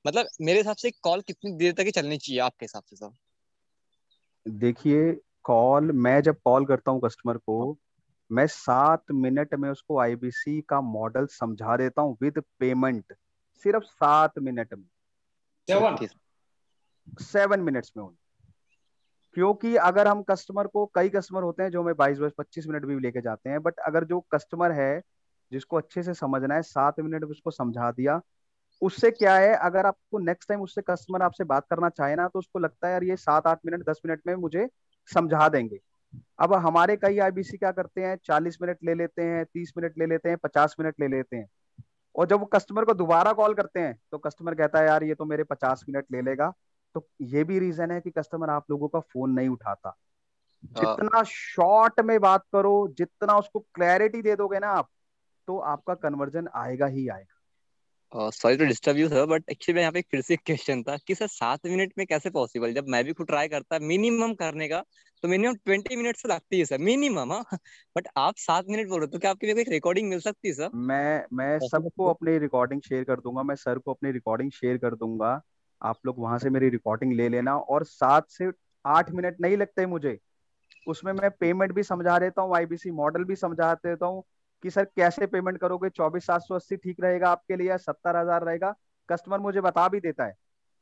मतलब मेरे हिसाब से कॉल कितनी देर तक ही चलनी चाहिए आपके हिसाब से सर? देखिए, कॉल मैं जब कॉल करता हूँ कस्टमर को, मैं 7 मिनट में उसको आईबीसी का मॉडल समझा देता हूँ विद पेमेंट, सिर्फ 7 मिनट में, 7। ओके। 7 मिनट्स में। क्योंकि अगर हम कस्टमर को, कई कस्टमर होते हैं जो हमें 22-25 मिनट भी लेके जाते हैं, बट अगर जो कस्टमर है जिसको अच्छे से समझना है, 7 मिनट में उसको समझा दिया। उससे क्या है, अगर आपको नेक्स्ट टाइम उससे कस्टमर आपसे बात करना चाहे ना, तो उसको लगता है यार ये 7-8 मिनट 10 मिनट में मुझे समझा देंगे। अब हमारे कई आईबीसी क्या करते हैं, 40 मिनट ले लेते हैं, 30 मिनट ले लेते हैं, 50 मिनट ले लेते हैं, और जब वो कस्टमर को दोबारा कॉल करते हैं तो कस्टमर कहता है यार ये तो मेरे 50 मिनट ले लेगा। तो ये भी रीजन है कि कस्टमर आप लोगों का फोन नहीं उठाता। जितना शॉर्ट में बात करो, जितना उसको क्लैरिटी दे दोगे ना आप, तो आपका कन्वर्जन आएगा ही आएगा। Sorry to disturb you sir, but actually यहाँ पे फिर से एक क्वेश्चन था कि सर 7 मिनट में कैसे पॉसिबल, जब मैं भी खुद ट्राई करता मिनिमम करने का तो मिनिमम 20 मिनट से लगती है सर, मिनिमम। हाँ, बट आप 7 मिनट बोल रहे हो, तो क्या आपकी मेरे को एक रिकॉर्डिंग मिल सकती है सर? मैं सबको अपनी रिकॉर्डिंग शेयर कर दूंगा, मैं सर को अपनी रिकॉर्डिंग शेयर कर दूंगा। आप लोग वहां से मेरी रिकॉर्डिंग ले लेना, और 7 से 8 मिनट नहीं लगते मुझे। उसमें मैं पेमेंट भी समझा देता हूँ, आईबीसी मॉडल भी समझा देता हूँ, कि सर कैसे पेमेंट करोगे, 24,780 ठीक रहेगा आपके लिए या 70,000 रहेगा, कस्टमर मुझे बता भी देता है।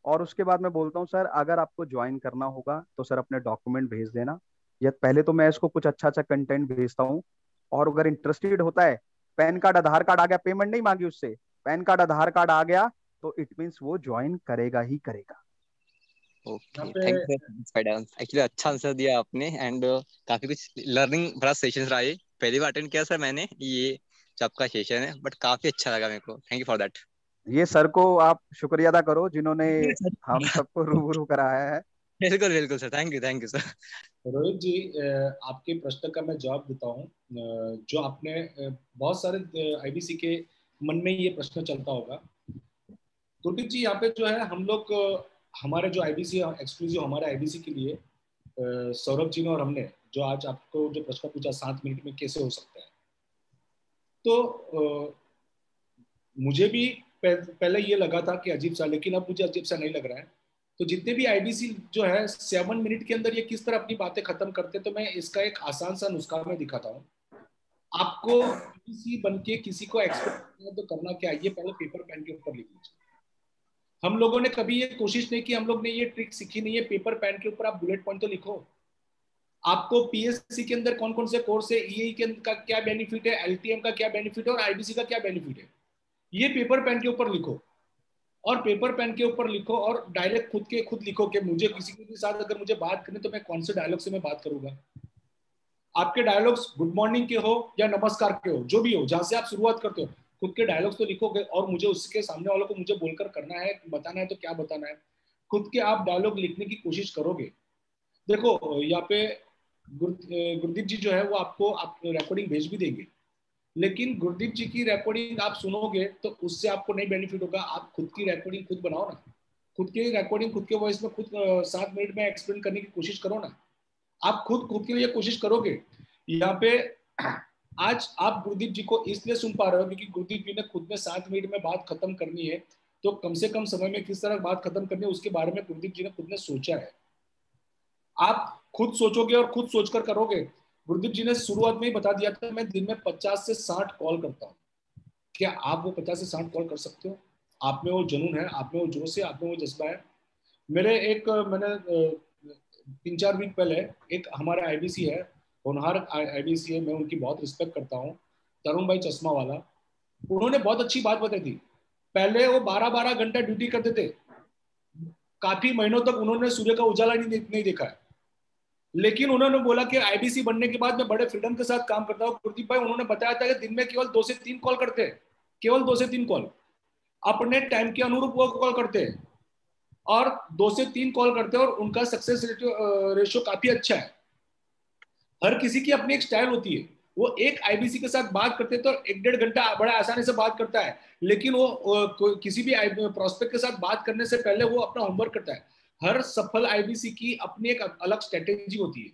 और उसके बाद मैं बोलता हूँ सर अगर आपको ज्वाइन करना होगा तो सर अपने डॉक्यूमेंट भेज देना, या पहले तो मैं इसको कुछ अच्छा अच्छा कंटेंट भेजता हूँ। और अगर इंटरेस्टेड होता है, पैन कार्ड आधार कार्ड आ गया, पेमेंट नहीं मांगी उससे, पैन कार्ड आधार कार्ड आ गया तो इट मीन्स वो ज्वाइन करेगा ही करेगा। ओके, यहाँ पे थैंक यू सर। एक्चुअली अच्छा आंसर दिया आपने, एंड काफी कुछ लर्निंग भरा सेशन रहा ये। पहली बार अटेंड किया सर मैंने ये जो आपका सेशन है, बट काफी अच्छा लगा मेरे को। Thank you for that. ये सर को आप शुक्रिया अदा करो जिन्होंने हम सबको रूबरू कराया है। बिल्कुल बिल्कुल sir, thank you sir. Rohit ji, आपके प्रश्न का मैं जवाब देता हूँ। जो आपने बहुत सारे आईबीसी के मन में ये प्रश्न चलता होगा। गुरदीप जी, यहाँ पे जो है हम लोग हमारे जो आईबीसी एक्सक्लूसिव हमारे आईबीसी के लिए सौरभ जी ने और हमने जो आज आपको जो प्रश्न पूछा 7 मिनट में कैसे हो सकता है, तो मुझे भी पहले ये लगा था कि अजीब सा, लेकिन अब मुझे अजीब सा नहीं लग रहा है। तो जितने भी आईबीसी जो है 7 मिनट के अंदर ये किस तरह अपनी बातें खत्म करते, तो मैं इसका एक आसान सा नुस्खा मैं दिखाता हूँ आपको। आईबीसी बन के किसी को एक्सप्लेन करना है तो करना क्या है, ये पहले पेपर पेन के ऊपर लिख लीजिए। हम लोगों ने कभी ये कोशिश नहीं की, हम लोग ने ये ट्रिक सीखी नहीं है। पेपर पेन के ऊपर आप बुलेट पॉइंट तो लिखो। आपको पीएससी के अंदर कौन कौन से कोर्स है, ईए के का क्या बेनिफिट है, एलटीएम का क्या बेनिफिट है और आईबीसी का क्या बेनिफिट है, ये पेपर पेन के ऊपर लिखो। और पेपर पेन के ऊपर लिखो और डायरेक्ट खुद लिखो कि मुझे किसी के साथ अगर मुझे बात करनी तो मैं कौन से डायलॉग से मैं बात करूंगा। आपके डायलॉग्स गुड मॉर्निंग के हो या नमस्कार के हो, जो भी हो, जहां से आप शुरुआत करते हो, खुद के डायलॉग्स तो लिखोगे और मुझे उसके सामने वालों को मुझे बोलकर करना है, बताना है तो क्या बताना है, खुद के आप डायलॉग लिखने की कोशिश करोगे। देखो यहाँ पे गुरदीप जी जो है वो आपको आप रिकॉर्डिंग भेज भी देंगे, लेकिन गुरदीप जी की रिकॉर्डिंग आप सुनोगे तो उससे आपको नहीं बेनिफिट होगा। आप खुद की रिकॉर्डिंग खुद बनाओ ना, खुद की रिकॉर्डिंग खुद के वॉइस में खुद 7 मिनट में एक्सप्लेन करने की कोशिश करो ना। आप खुद के लिए कोशिश करोगे। यहाँ पे आज आप गुरदीप जी को इसलिए सुन पा रहे हो क्योंकि गुरदीप जी ने खुद में 7 मिनट में बात खत्म करनी है, तो कम से कम समय में किस तरह बात खत्म करनी है उसके बारे में गुरदीप जी ने खुद ने सोचा है। आप खुद सोचोगे और खुद सोचकर करोगे। गुरदीप जी ने शुरुआत में ही बता दिया था मैं दिन में 50 से 60 कॉल करता हूँ। क्या आप वो 50 से 60 कॉल कर सकते हो? आप में वो जुनून है, आप में वो जोश है, आप में वो जज्बा है। मैंने 3-4 वीक पहले एक हमारा आईबीसी है, होनहार आईबीसी है, मैं उनकी बहुत रिस्पेक्ट करता हूँ, तरुण भाई चश्मा वाला। उन्होंने बहुत अच्छी बात बताई थी। पहले वो 12-12 घंटा ड्यूटी करते थे, काफी महीनों तक उन्होंने सूर्य का उजाला नहीं देखा है, लेकिन उन्होंने बोला कि आईबीसी बनने के बाद मैं बड़े फ्रीडम के साथ काम करता हूँ। गुरदीप भाई उन्होंने बताया था कि दिन में केवल 2 से 3 कॉल करते हैं, केवल 2 से 3 कॉल अपने टाइम के अनुरूप वो कॉल करते हैं, और 2 से 3 कॉल करते हैं और उनका सक्सेस रेशियो काफी अच्छा है। हर किसी की अपनी एक स्टाइल होती है। वो एक आईबीसी के साथ बात करते तो 1-1.5 घंटा बड़ा आसानी से बात करता है, लेकिन वो किसी भी प्रोस्पेक्ट के साथ बात करने से पहले वो अपना होमवर्क करता है। हर सफल आईबीसी की अपनी एक अलग स्ट्रेटेजी होती है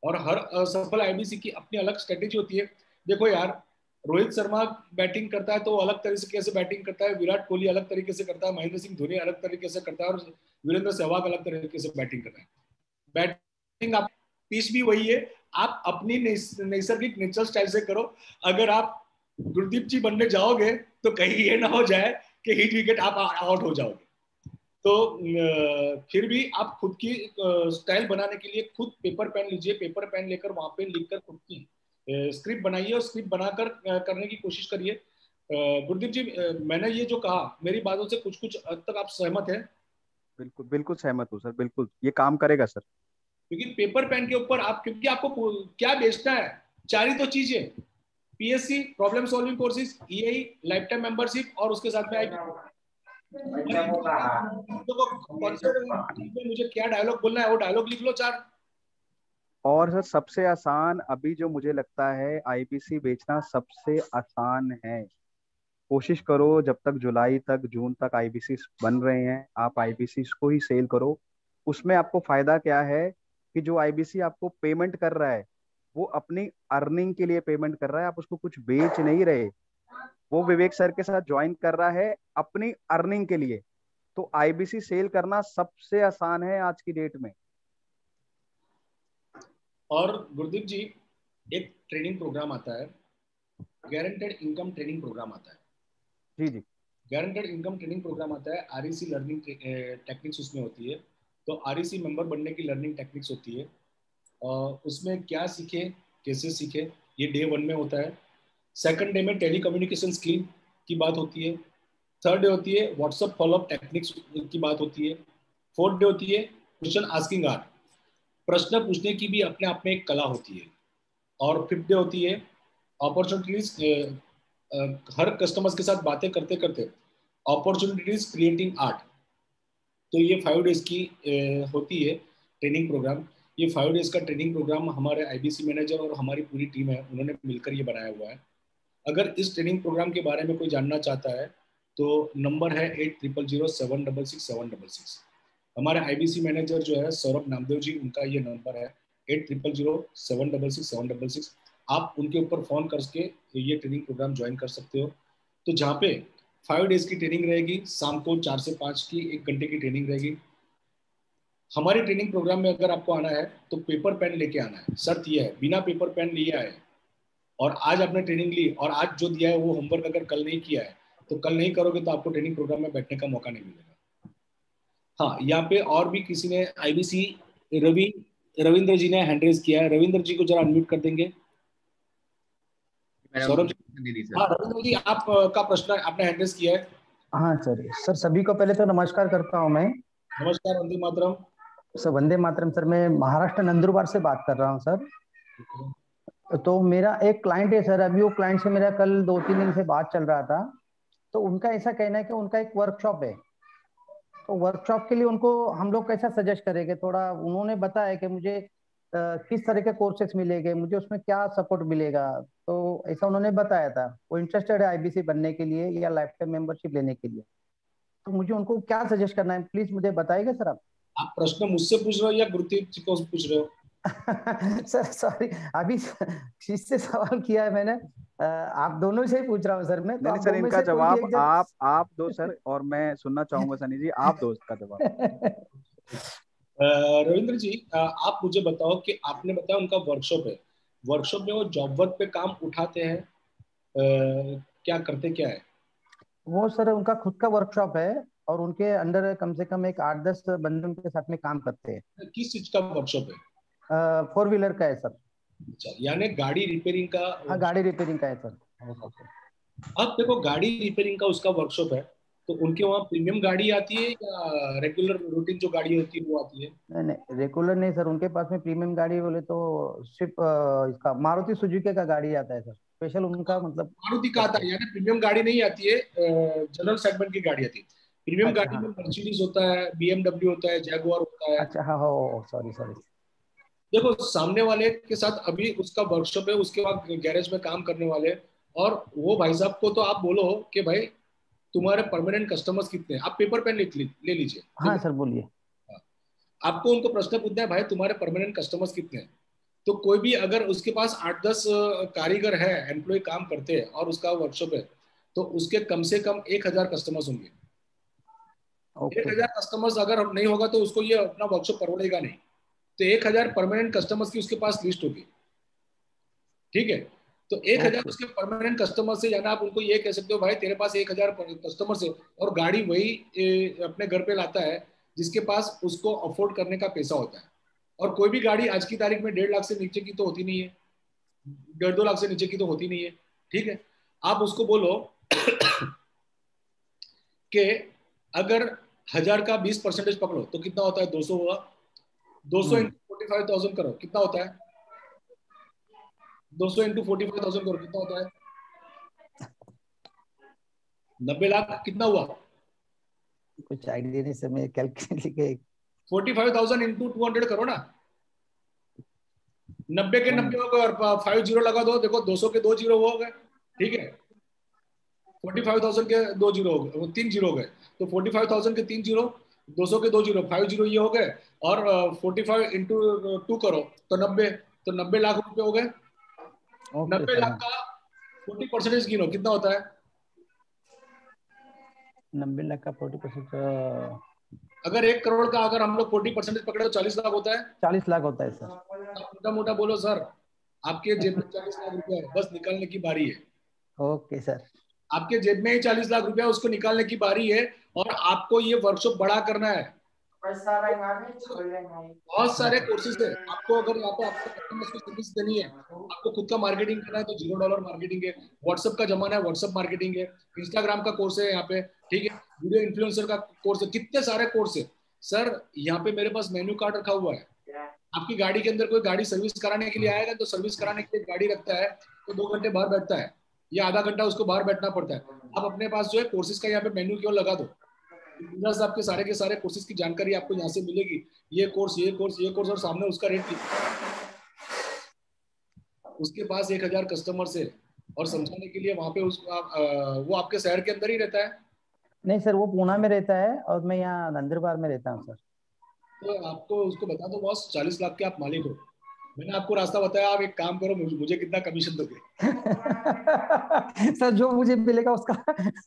और हर सफल आईबीसी की अपनी अलग स्ट्रेटेजी होती है। देखो यार, रोहित शर्मा बैटिंग करता है तो अलग तरीके से बैटिंग करता है, विराट कोहली अलग तरीके से करता है, महेंद्र सिंह धोनी अलग तरीके से करता है और वीरेंद्र सहवाग अलग तरीके से बैटिंग करता है। बैटिंग आप पिच भी वही है, आप अपनी नैसर्गिक नेचुरल स्टाइल से करो। अगर आप गुरदीप जी बनने जाओगे तो कहीं ये ना हो जाए कि हिट विकेट आप आउट हो जाओगे। तो फिर भी आप खुद की स्टाइल बनाने के लिए खुद पेपर पेन लीजिए, पेपर पेन लेकर वहां पे लिखकर खुद की स्क्रिप्ट बनाइए और स्क्रिप्ट बनाकर करने की कोशिश करिए। गुरदीप जी, मैंने ये जो कहा मेरी बातों से कुछ कुछ हद तक आप सहमत हैं? बिल्कुल बिल्कुल सहमत हूँ सर, बिल्कुल ये काम करेगा सर। क्योंकि पेपर पेन के ऊपर आप, क्योंकि आपको क्या बेचना है, 4 ही तो चीजें, PSC, problem solving courses, EI, life time membership और उसके साथ में कौन से में मुझे क्या डायलॉग बोलना है वो डायलॉग लिख लो 4। और सर सबसे आसान अभी जो मुझे लगता है आईबीसी बेचना सबसे आसान है। कोशिश करो जब तक जुलाई तक जून तक आईबीसी बन रहे हैं आप आईबीसी को ही सेल करो। उसमें आपको फायदा क्या है कि जो आईबीसी आपको पेमेंट कर रहा है वो अपनी अर्निंग के लिए पेमेंट कर रहा है, आप उसको कुछ बेच नहीं रहे। वो विवेक सर के साथ ज्वाइन कर रहा है अपनी अर्निंग के लिए। तो आईबीसी सेल करना सबसे आसान है आज की डेट में। और गुरदीप जी, एक ट्रेनिंग प्रोग्राम आता है गारंटेड इनकम ट्रेनिंग प्रोग्राम आता है। जी जी। गारंटेड इनकम ट्रेनिंग प्रोग्राम आता है, आरईसी लर्निंग टेक्निक्स उसमें होती है। तो आरईसी मेंबर बनने की लर्निंग टेक्निक्स होती है, और उसमें क्या सीखे, कैसे सीखे, ये डे 1 में होता है। सेकंड डे में टेली कम्युनिकेशन स्किल की बात होती है। थर्ड डे होती है व्हाट्सएप फॉलोअप टेक्निक्स की बात होती है। फोर्थ डे होती है क्वेश्चन आस्किंग आर्ट, प्रश्न पूछने की भी अपने आप में एक कला होती है। और फिफ्थ डे होती है अपॉर्चुनिटीज, हर कस्टमर्स के साथ बातें करते करते अपॉर्चुनिटीज क्रिएटिंग आर्ट। तो ये 5 डेज की होती है ट्रेनिंग प्रोग्राम। ये 5 डेज का ट्रेनिंग प्रोग्राम हमारे आईबीसी मैनेजर और हमारी पूरी टीम है, उन्होंने मिलकर ये बनाया हुआ है। अगर इस ट्रेनिंग प्रोग्राम के बारे में कोई जानना चाहता है तो नंबर है 800766 हमारे आईबीसी मैनेजर जो है सौरभ नामदेव जी, उनका ये नंबर है 800766 आप उनके ऊपर फोन करके ये ट्रेनिंग प्रोग्राम ज्वाइन कर सकते हो। तो जहाँ पे 5 डेज की ट्रेनिंग रहेगी, शाम को 4 से 5 की 1 घंटे की ट्रेनिंग रहेगी। हमारे ट्रेनिंग प्रोग्राम में अगर आपको आना है तो पेपर पेन लेके आना है। शर्त यह है बिना पेपर पेन लिए आए और आज आपने ट्रेनिंग ली और आज जो दिया है वो होमवर्क अगर कल नहीं किया है तो कल नहीं करोगे तो आपको ट्रेनिंग प्रोग्राम में बैठने का मौका नहीं मिलेगा। हाँ, यहाँ पे और भी किसी ने आईबीसी रविंद्र जी ने हैंड रेज किया है। रविंद्र जी को जरा अनम्यूट कर देंगे। सौरभ जी, हाँ रविंद्र जी, आप का प्रश्न आपने हैंड रेज किया है। हाँ सर। सर सभी को पहले तो नमस्कार करता हूँ मैं। नमस्कार, वंदे मातरम। सर वंदे मातरम। सर मैं महाराष्ट्र नंदुरबार से बात कर रहा हूँ सर। तो मेरा एक क्लाइंट है सर, अभी वो क्लाइंट से मेरा कल 2-3 दिन से बात चल रहा था। तो उनका ऐसा कहना है कि उनका एक वर्कशॉप है, तो वर्कशॉप के लिए उनको हम लोग कैसा सजेस्ट करेंगे, थोड़ा उन्होंने बताया कि मुझे किस तरह के कोर्सेस मिलेंगे, मुझे उसमें क्या सपोर्ट मिलेगा। तो ऐसा उन्होंने बताया था। वो इंटरेस्टेड है आईबीसी बनने के लिए या लाइफ टाइम मेंबरशिप लेने के लिए। तो मुझे उनको क्या सजेस्ट करना है, प्लीज मुझे बताइएगा सर आप। आप प्रश्न मुझसे पूछ रहे हो या गुरदीप जी को पूछ रहे हो? सर सॉरी, अभी किससे सवाल किया है मैंने, आप दोनों से ही पूछ रहा हूँ सर मैं। नहीं सर, इनका जवाब आप दो सर, और मैं सुनना चाहूंगा सनी जी, आप दो इसका जवाब। रविंद्र जी, आप मुझे बताओ कि आपने बताया उनका वर्कशॉप है, वर्कशॉप में वो जॉब वर्क पे काम उठाते हैं, क्या करते क्या है? वो सर उनका खुद का वर्कशॉप है और उनके अंडर कम से कम एक 8-10 बंदे उनके साथ में काम करते हैं। किस चीज का वर्कशॉप है? 4 व्हीलर का है सर। अच्छा, यानी गाड़ी रिपेयरिंग का? हाँ, गाड़ी रिपेयरिंग का है सर। अब देखो, गाड़ी रिपेयरिंग का उसका वर्कशॉप है, तो उनके वहाँ प्रीमियम गाड़ी आती है या रेगुलर रूटीन जो गाड़ी होती है वो आती है? नहीं नहीं, रेगुलर नहीं सर, उनके पास में प्रीमियम गाड़ी बोले तो सिर्फ इसका मारुति सुजुकी का गाड़ी आता है सर, स्पेशल उनका मतलब। मारुति का आता है, यानी प्रीमियम गाड़ी नहीं आती है, जनरल सेगमेंट की गाड़ी आती है। प्रीमियम अच्छा, गाड़ी हाँ। में मर्सिडीज होता है, बीएमडब्ल्यू होता है, जैगुआर होता है। अच्छा हाँ, हो सॉरी सॉरी। देखो, सामने वाले के साथ अभी उसका वर्कशॉप है, उसके बाद गैरेज में काम करने वाले, और वो भाई साहब को तो आप बोलो कि भाई तुम्हारे परमानेंट कस्टमर्स कितने हैं, आप पेपर पेन ले लीजिए। हाँ सर बोलिए। आपको उनको प्रश्न पूछना है, भाई तुम्हारे परमानेंट कस्टमर्स कितने हैं। तो कोई भी अगर उसके पास 8-10 कारीगर है, एम्प्लॉय काम करते हैं और उसका वर्कशॉप है, तो उसके कम से कम 1000 कस्टमर्स होंगे। 1000 कस्टमर्स अगर नहीं होगा तो उसको ये अपना वर्कशॉप परवड़ेगा नहीं। तो 1000 परमानेंट कस्टमर्स की उसके पास लिस्ट होगी, ठीक है। तो 1000 उसके परमानेंट कस्टमर से, यानी आप उनको ये कह सकते हो भाई तेरे पास 1000 कस्टमर से, और गाड़ी वही अपने घर पे लाता है जिसके पास उसको अफोर्ड करने का पैसा होता है। और कोई भी गाड़ी आज की तारीख में 1.5 लाख से नीचे की तो होती नहीं है, 1.5-2 लाख से नीचे की तो होती नहीं है, ठीक है। आप उसको बोलो कि अगर 1000 का 20% पकड़ो तो कितना होता है, 200 होगा। 200 इंटू 45,000 करो, कितना होता है? 200 इंटू 45,000 करो, कितना होता है? 90 लाख। कितना हुआ? कुछ आइडिया नहीं सर, मैं कैलकुलेट के 45,000 इंटू 200 करो ना, 90 के 90 हो गए और 5 जीरो लगा दो। देखो 200 के 2 जीरो हो गए, ठीक है। 45,000 के 2 जीरो हो गए, 3 जीरो हो गए। तो 45,000 के 3 जीरो, 200 के 2 जीरो, 5 जीरो ये हो गए, और 45 इंटू 2 करो तो 90, तो 90 लाख रुपए हो गए। 90 लाख का 40% गिनो, कितना होता है? 90 लाख का 40%, अगर 1 करोड़ का अगर हम लोग 40% पकड़े तो 40 लाख होता है। 40 लाख होता है सर। मोटा मोटा बोलो सर, आपके जेब में 40 लाख रुपए है, बस निकालने की बारी है। Okay sir. आपके जेब में ही 40 लाख रुपया, उसको निकालने की बारी है। और आपको ये वर्कशॉप बड़ा करना है। बहुत सारे कोर्सेज है आपको। अगर यहाँ पे आपको कस्टमर्स को सर्विस देनी है, आपको खुद का मार्केटिंग करना है, तो $0 मार्केटिंग है। व्हाट्सएप का जमाना है, व्हाट्सएप मार्केटिंग है। इंस्टाग्राम का कोर्स है यहाँ पे, ठीक है। वीडियो इन्फ्लुएंसर का कोर्स है, कितने सारे कोर्स है सर। यहाँ पे मेरे पास मेन्यू कार्ड रखा हुआ है। आपकी गाड़ी के अंदर कोई गाड़ी सर्विस कराने के लिए आएगा, तो सर्विस कराने के लिए गाड़ी रखता है, तो 2 घंटे बाहर बैठता है या आधा घंटा उसको बाहर बैठना पड़ता है। आप अपने पास जो है कोर्सेज का यहाँ पे मेन्यू क्यों लगा दो। साहब के सारे कोर्सेज की जानकारी आपको यहाँ से मिलेगी। ये कोर्स, ये कोर्स, ये कोर्स, और सामने उसका रेट लिखा। उसके पास 1000 कस्टमर्स है, और समझाने के लिए वहां पे वो आपके शहर के अंदर ही रहता है। नहीं सर, वो पूना में रहता है और मैं यहाँ नंदुरबार में रहता हूँ सर। तो आपको उसको बता दो बॉस, 40 लाख के आप मालिक हो। मैंने आपको रास्ता बताया, आप एक काम करो, मुझे कितना कमीशन दोगे? सर जो मुझे मिलेगा उसका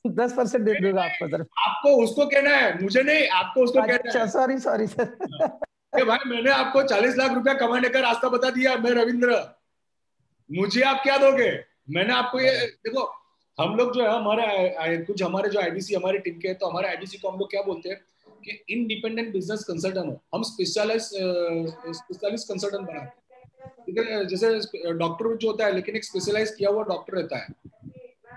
10% दे दूंगा आपको सर। आपको उसको कहना है, मुझे नहीं, आपको उसको कहना है। Sorry sorry sir. कि भाई मैंने आपको 40 लाख रुपया कमाने का रास्ता बता दिया, मैं रविंद्र, मुझे आप क्या दोगे? मैंने आपको ये देखो, हम लोग जो है हमारे कुछ हमारे जो आईबीसी हमारी टीम के, तो हमारे आईबीसी को हम लोग क्या बोलते हैं कि इंडिपेंडेंट बिजनेस कंसल्टेंट हो। हम स्पेशलिस्ट कंसल्टेंट बनाते हैं। ठीक है, जैसे डॉक्टर जो होता है, लेकिन एक स्पेशलाइज किया हुआ डॉक्टर रहता है,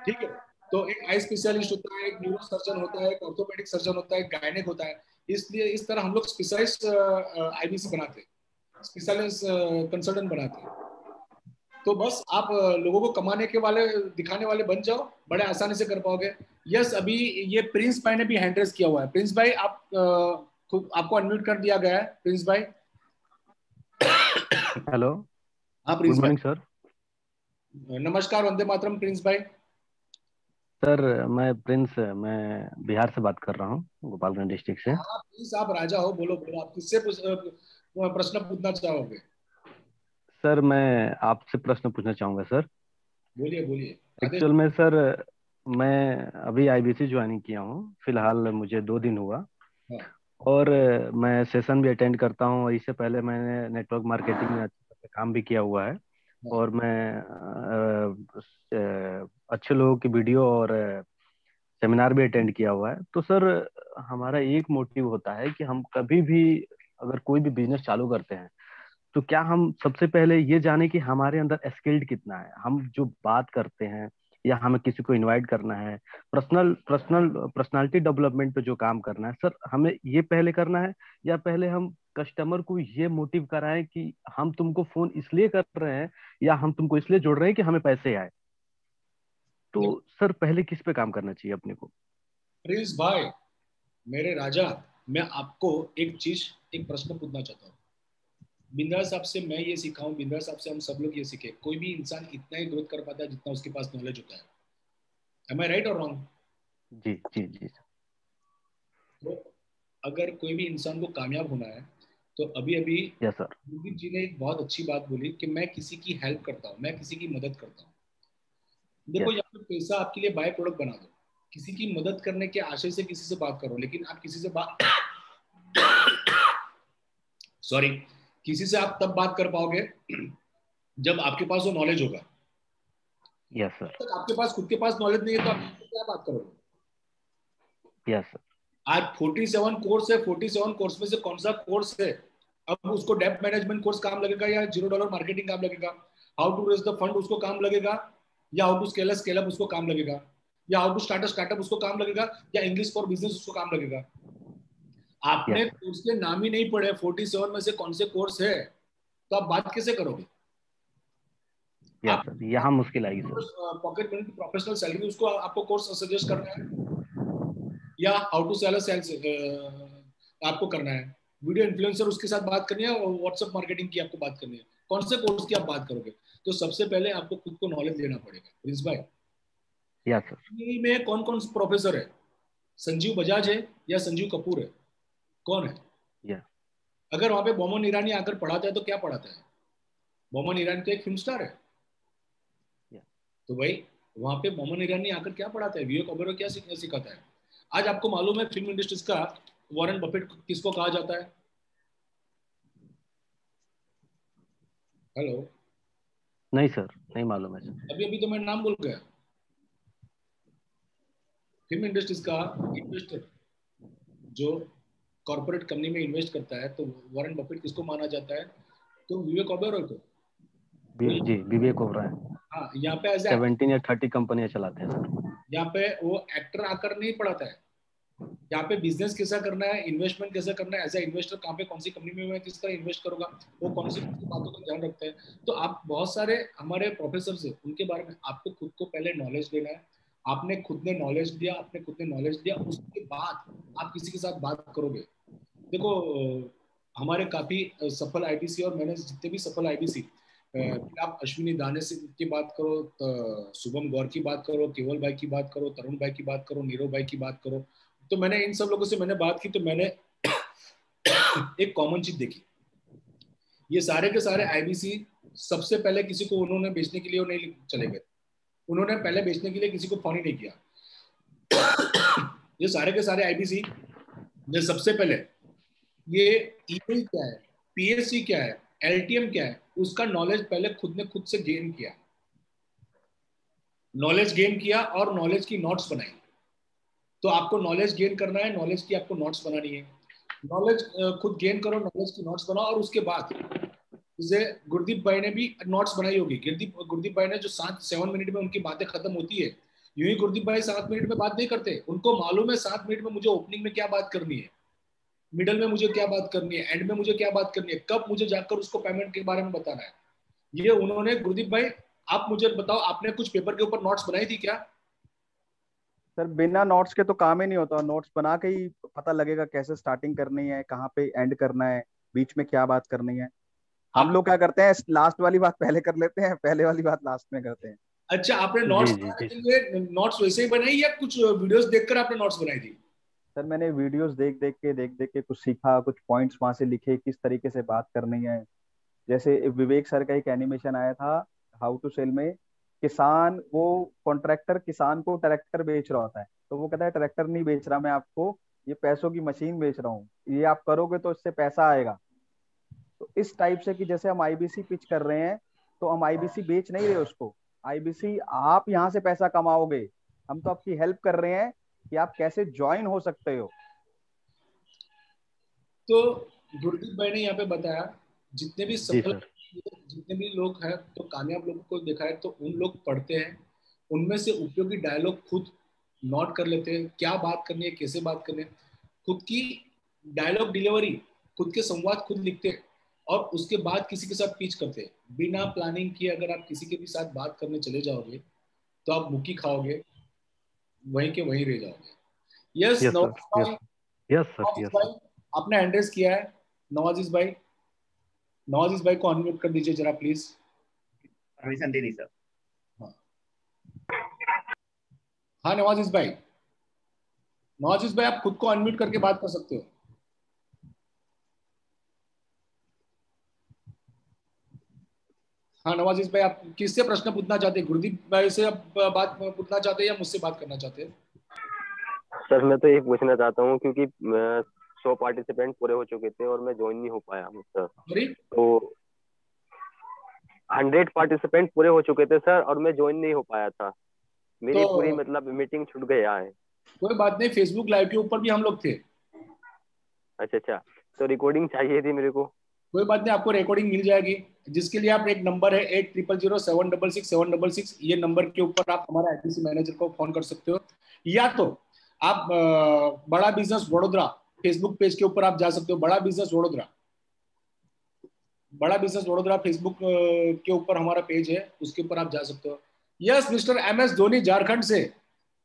ठीक है। तो एक आई स्पेशलिस्ट होता है, एक न्यूरो सर्जन होता है, एक ऑर्थोपेडिक सर्जन होता है, एक गायनेक होता है। इसलिए इस तरह हम लोग स्पेशलाइज्ड आईबीसी बनाते हैं, स्पेशलिस्ट कंसल्टेंट बनाते हैं। तो बस आप लोगों को कमाने के वाले, दिखाने वाले बन जाओ, बड़े आसानी से कर पाओगे। यस, अभी ये प्रिंस भाई ने भी हैंड रेज किया हुआ है। प्रिंस भाई, आप आपको अनम्यूट कर दिया गया है, प्रिंस भाई। हेलो, हाँ गुड प्रिंस भाई, मॉर्निंग सर। नमस्कार, वंदे मातरम प्रिंस भाई। सर मैं बिहार से बात कर रहा हूँ, गोपालगंज डिस्ट्रिक्ट से। हाँ प्लीज, आप राजा हो, बोलो बोलो, आप किससे प्रश्न पूछना चाहोगे? सर मैं आपसे प्रश्न पूछना चाहूंगा सर। बोलिए बोलिए। आदेश। एक्चुअल में सर, मैं अभी आईबीसी ज्वाइनिंग किया हूँ, फिलहाल मुझे 2 दिन हुआ। हाँ, और मैं सेशन भी अटेंड करता हूँ, और इससे पहले मैंने नेटवर्क मार्केटिंग में अच्छे से काम भी किया हुआ है। हाँ, और मैं अच्छे लोगों की वीडियो और सेमिनार भी अटेंड किया हुआ है। तो सर, हमारा एक मोटिव होता है कि हम कभी भी अगर कोई भी बिजनेस चालू करते हैं, तो क्या हम सबसे पहले ये जाने कि हमारे अंदर स्किल्ड कितना है। हम जो बात करते हैं, या हमें किसी को इनवाइट करना है, पर्सनालिटी डेवलपमेंट पे जो काम करना है सर, हमें ये पहले करना है, या पहले हम कस्टमर को ये मोटिव कराएं कि हम तुमको फोन इसलिए कर रहे हैं, या हम तुमको इसलिए जोड़ रहे हैं कि हमें पैसे आए। तो देखो सर, पहले किस पे काम करना चाहिए अपने को? प्रिंस भाई, मेरे राजा, मैं आपको एक प्रश्न पूछना चाहता हूँ। बिंद्रा साहब से मैं ये सीखा हूँ, बिंद्रा साहब से हम सब लोग ये सीखे, कोई भी इंसान इतना ही ग्रोथ कर पाता है जितना उसके पास नॉलेज होता है। एम आई राइट और रॉन्ग? जी जी जी सर। तो अगर कोई भी इंसान को कामयाब होना है, तो अभी अभी यस सर। मोदी जी ने एक बहुत अच्छी बात बोली कि मैं किसी की हेल्प करता हूँ, मैं किसी की मदद करता हूँ। देखो, यस। यहाँ पे पैसा आपके लिए बाय प्रोडक्ट बना दो, किसी की मदद करने के आशय से किसी से बात करो, लेकिन आप किसी से बात सॉरी, किसी से आप तब बात कर पाओगे जब आपके पास वो नॉलेज होगा। Yes sir. तक आपके पास खुद के पास नॉलेज नहीं है, तो आप क्या बात करोगे? Yes sir. आज 47 कोर्स है, 47 कोर्स में से कौन सा कोर्स है अब उसको डेप्थ मैनेजमेंट कोर्स काम लगेगा, या $0 मार्केटिंग काम लगेगा, how to raise the fund उसको काम लगेगा, या हाउ टू स्केल अप उसको काम लगेगा, या हाउ टू स्टार्टअप उसको काम लगेगा, या इंग्लिश फॉर बिजनेस उसको काम लगेगा? आपने यस कोर्स के नाम ही नहीं पढ़े, 47 में से कौन से कोर्स है, तो आप बात कैसे करोगे? यस आप सर, यहाँ मुश्किल आएगी sir. Pocket money professional salary, उसको आपको कोर्स सजेस्ट करना है, या हाउ टू सेल सेल्स आपको करना है, वीडियो इन्फ्लुएंसर उसके साथ बात करनी है, और व्हाट्सएप मार्केटिंग की आपको बात करनी है, कौन से कोर्स की आप बात करोगे? तो सबसे पहले आपको खुद को नॉलेज लेना पड़ेगा प्रिंस भाई। Yes sir. में कौन कौन प्रोफेसर है? संजीव बजाज है या संजीव कपूर है? कौन है? यस। अगर वहां पे बोमन ईरानी आकर पढ़ाता है, तो क्या पढ़ाता है? बोमन ईरानी तो एक फिल्म स्टार है। तो भाई, वहां पे मोहम्मद ईरानी आकर क्या पढ़ाता है, विवेक ओबेरॉय क्या सिखाता है? आज आपको मालूम है फिल्म इंडस्ट्रीज का वॉरेन बफेट किसको कहा जाता है? हेलो? नहीं सर, नहीं मालूम है सर। अभी अभी तो मैं नाम बोल गया। फिल्म इंडस्ट्रीज का इन्वेस्टर जो कॉर्पोरेट कंपनी में इन्वेस्ट करता है, तो वॉरेन बफेट किसको माना जाता है? तो विवेक ओबेरॉय को। जी, विवेक ओबेरॉय। हाँ, यहाँ पे एज 17 या 30 कंपनियां चलाते हैं सर। यहाँ पे वो एक्टर आकर नहीं पढ़ाता है, यहाँ पे बिजनेस कैसा करना है, इन्वेस्टमेंट कैसा करना है, एज ए इन्वेस्टर कहाँ पे कौन सी कंपनी में मैं किस तरह इन्वेस्ट करूंगा, वो कौन सी बातों का ध्यान रखते हैं। तो आप बहुत सारे हमारे प्रोफेसर से उनके बारे में आपको खुद को पहले नॉलेज देना है। आपने खुद ने नॉलेज दिया, उसके बाद आप किसी के साथ बात करोगे। देखो हमारे काफी सफल आईबीसी, और मैंने जितने भी सफल आईबीसी, आप अश्विनी दाने से की बात करो, शुभम गौर की बात करो, केवल भाई की बात करो, तरुण भाई की बात करो, नीरव भाई की बात करो, तो मैंने इन सब लोगों से मैंने बात की, तो मैंने एक कॉमन चीज देखी। ये सारे के सारे आईबीसी सबसे पहले किसी को उन्होंने बेचने के लिए नहीं चले गए, उन्होंने पहले बेचने के लिए किसी को फोन ही नहीं किया। ये सारे के सारे आईबीसी ने सबसे पहले ये ईमेल क्या है, पीएससी क्या है, एलटीएम क्या है, उसका नॉलेज पहले खुद ने खुद से गेन किया, नॉलेज गेन किया और नॉलेज की नोट्स बनाई। तो आपको नॉलेज गेन करना है, नॉलेज की आपको नोट्स बनानी है, नॉलेज खुद गेन करो, नॉलेज की नोट्स बनाओ, और उसके बाद जैसे गुरदीप भाई ने भी नोट्स बनाई होगी। गुरदीप भाई ने जो 7 मिनट में उनकी बातें खत्म होती है, यूं ही गुरदीप भाई 7 मिनट में बात नहीं करते, उनको मालूम है 7 मिनट में मुझे ओपनिंग में क्या बात करनी है, मिडल में मुझे क्या बात करनी है, एंड में मुझे क्या बात करनी है, कब मुझे जाकर उसको पेमेंट के बारे में बताना है। ये उन्होंने, गुरदीप भाई आप मुझे बताओ, आपने कुछ पेपर के ऊपर नोट्स बनाई थी क्या? सर बिना नोट्स के तो काम ही नहीं होता, नोट्स बना के ही पता लगेगा कैसे स्टार्टिंग करनी है, कहाँ पे एंड करना है, बीच में क्या बात करनी है। हम लोग क्या करते हैं, लास्ट वाली बात पहले कर लेते हैं, पहले वाली बात लास्ट में करते हैं। अच्छा, आपने नोट्स बनाने के लिए नोट्स वैसे ही बनाई या कुछ वीडियोस देखकर आपने नोट्स बनाई थी? सर मैंने वीडियोस देख देख के कुछ सीखा, कुछ पॉइंट्स वहां से लिखे, किस तरीके से बात करनी है। जैसे विवेक सर का एक एनिमेशन आया था हाउ टू सेल में, किसान, वो कॉन्ट्रैक्टर किसान को ट्रैक्टर बेच रहा होता है, तो वो कहता है ट्रैक्टर नहीं बेच रहा मैं आपको, ये पैसों की मशीन बेच रहा हूँ, ये आप करोगे तो इससे पैसा आएगा। तो इस टाइप से कि जैसे हम आईबीसी पिच कर रहे हैं, तो हम आईबीसी बेच नहीं रहे उसको, आईबीसी आप यहाँ से पैसा कमाओगे, हम तो आपकी हेल्प कर रहे हैं कि आप कैसे ज्वाइन हो सकते हो। तो गुरदीप भाई ने यहाँ पे बताया, जितने भी सफल, जितने भी लोग हैं, तो कामयाब लोगों को देखा है, तो उन लोग पढ़ते हैं, उनमें से उपयोगी डायलॉग खुद नोट कर लेते हैं, क्या बात करनी है, कैसे बात करनी है, खुद की डायलॉग डिलीवरी, खुद के संवाद खुद लिखते हैं, और उसके बाद किसी के साथ पिच करते हैं। बिना प्लानिंग किए अगर आप किसी के भी साथ बात करने चले जाओगे, तो आप मुक्की खाओगे, वहीं के वहीं रह जाओगे। यस भाई, आपने एड्रेस किया है। नवाजिश भाई को अनम्यूट कर दीजिए जरा please. Permission they the sir. हाँ नवाजिश भाई आप खुद को अनम्यूट करके बात कर सकते हो। हाँ नवाजिश भाई, आप किससे प्रश्न पूछना चाहते हैं? गुरदीप भाई से आप बात पूछना चाहते हैं या मुझसे बात करना चाहते हैं? सर मैं तो ये पूछना चाहता हूँ, क्योंकि 100 पार्टिसिपेंट पूरे हो चुके थे और मैं ज्वाइन नहीं हो पाया हूँ सर। तो 100 पार्टिसिपेंट पूरे हो चुके थे सर, और मैं ज्वाइन नहीं हो पाया था, मेरी तो पूरी मतलब मीटिंग छूट गया है। कोई बात नहीं, फेसबुक लाइव के ऊपर भी हम लोग थे। अच्छा, तो रिकॉर्डिंग चाहिए थी मेरे को। कोई बात नहीं, आपको रिकॉर्डिंग मिल जाएगी, जिसके लिए आप एक नंबर है 8007666766, ये नंबर के ऊपर आप हमारे आईटीसी मैनेजर को फोन कर सकते हो, या तो आप बड़ा बिजनेस वडोदरा फेसबुक पेज के ऊपर आप जा सकते हो। बड़ा बिजनेस वडोदरा फेसबुक के ऊपर हमारा पेज है, उसके ऊपर आप जा सकते हो। Yes mister MS Dhoni Jharkhand से,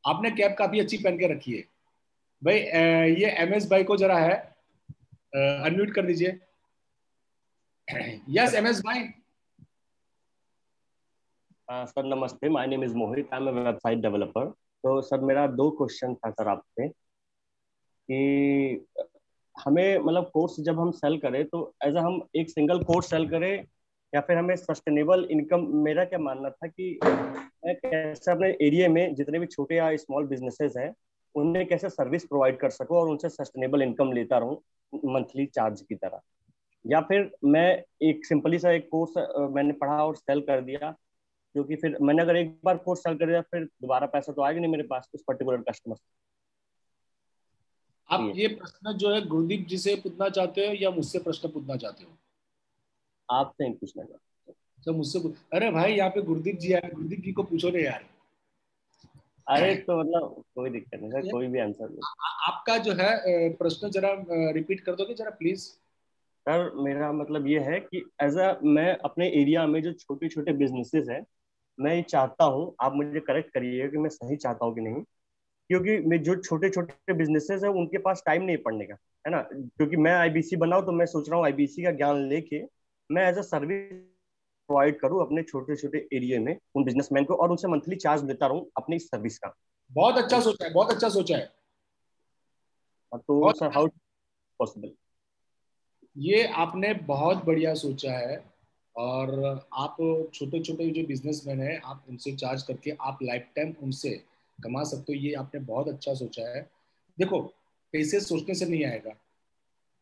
आपने कैप काफी अच्छी पहन के रखी है भाई। ये MS भाई को जरा है अनम्यूट कर दीजिए। यस MS भाई। सर नमस्ते, my name is Mohit, I am a website developer. तो सर मेरा 2 क्वेश्चन था सर आपसे, कि हमें मतलब कोर्स जब हम सेल करें तो एज हम एक सिंगल कोर्स सेल करें, या फिर हमें सस्टेनेबल इनकम, मेरा क्या मानना था कि मैं कैसे अपने एरिया में जितने भी छोटे या स्मॉल बिजनेसेस हैं उन्हें कैसे सर्विस प्रोवाइड कर सकूं और उनसे सस्टेनेबल इनकम लेता रहूं मंथली चार्ज की तरह, या फिर मैं एक सिंपली सा एक कोर्स मैंने पढ़ा और सेल कर दिया, क्योंकि फिर मैंने अगर एक बार कोर्स सेल कर दिया फिर दोबारा पैसा तो आएगा नहीं मेरे पास उस पर्टिकुलर कस्टमर से। आप ये प्रश्न जो है गुरदीप जी से पूछना चाहते हो या मुझसे प्रश्न पूछना चाहते हो? आपसे ही पूछना चाहते हो। तो मुझसे अरे भाई यहाँ पे गुरदीप जी आए, गुरदीप जी को पूछो ना यार। अरे तो मतलब कोई दिक्कत नहीं सर, कोई भी आंसर दो। आपका जो है प्रश्न जरा रिपीट कर दोगे जरा प्लीज। सर मेरा मतलब ये है कि मैं अपने एरिया में जो छोटे छोटे बिजनेसेस हैं, मैं ये चाहता हूँ, आप मुझे करेक्ट करिए कि मैं सही चाहता हूँ कि नहीं, क्योंकि मैं जो छोटे छोटे बिजनेसेस है उनके पास टाइम नहीं पढ़ने का, है ना। क्योंकि मैं आईबीसी बनाऊँ तो मैं सोच रहा हूँ आईबीसी का ज्ञान लेके मैं एज अ सर्विस प्रोवाइड करूँ अपने छोटे छोटे एरिया में उन बिजनेसमैन को, और उनसे मंथली चार्ज देता रहूँ अपनी सर्विस का। बहुत अच्छा सोचा है, बहुत अच्छा सोचा है। तो सर हाउ पॉसिबल? ये आपने बहुत बढ़िया सोचा है, और आप छोटे छोटे जो बिजनेसमैन हैं आप उनसे चार्ज करके आप लाइफ टाइम उनसे कमा सकते हो। ये आपने बहुत अच्छा सोचा है। देखो, पैसे सोचने से नहीं आएगा,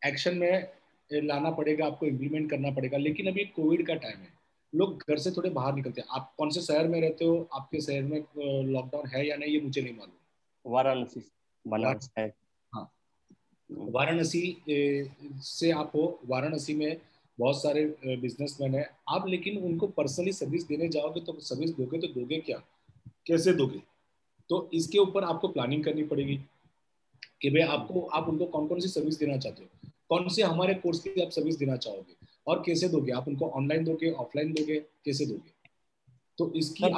एक्शन में लाना पड़ेगा, आपको इम्प्लीमेंट करना पड़ेगा। लेकिन अभी कोविड का टाइम है, लोग घर से थोड़े बाहर निकलते हैं। आप कौन से शहर में रहते हो? आपके शहर में लॉकडाउन है या नहीं ये मुझे नहीं मालूम। वाराणसी बनारस है। हाँ, वाराणसी से आप हो। वाराणसी में बहुत सारे बिजनेसमैन हैं आप, लेकिन उनको पर्सनली सर्विस देने जाओगे तो सर्विस दोगे तो दोगे क्या, कैसे दोगे? तो इसके ऊपर आपको प्लानिंग करनी पड़ेगी कि भाई आप उनको कौन कौन सी सर्विस देना चाहते हो, कौन से हमारे कोर्स की आप सर्विस देना चाहोगे, और कैसे दोगे। आप उनको ऑनलाइन दोगे, ऑफलाइन दोगे, कैसे दोगे? तो इसकी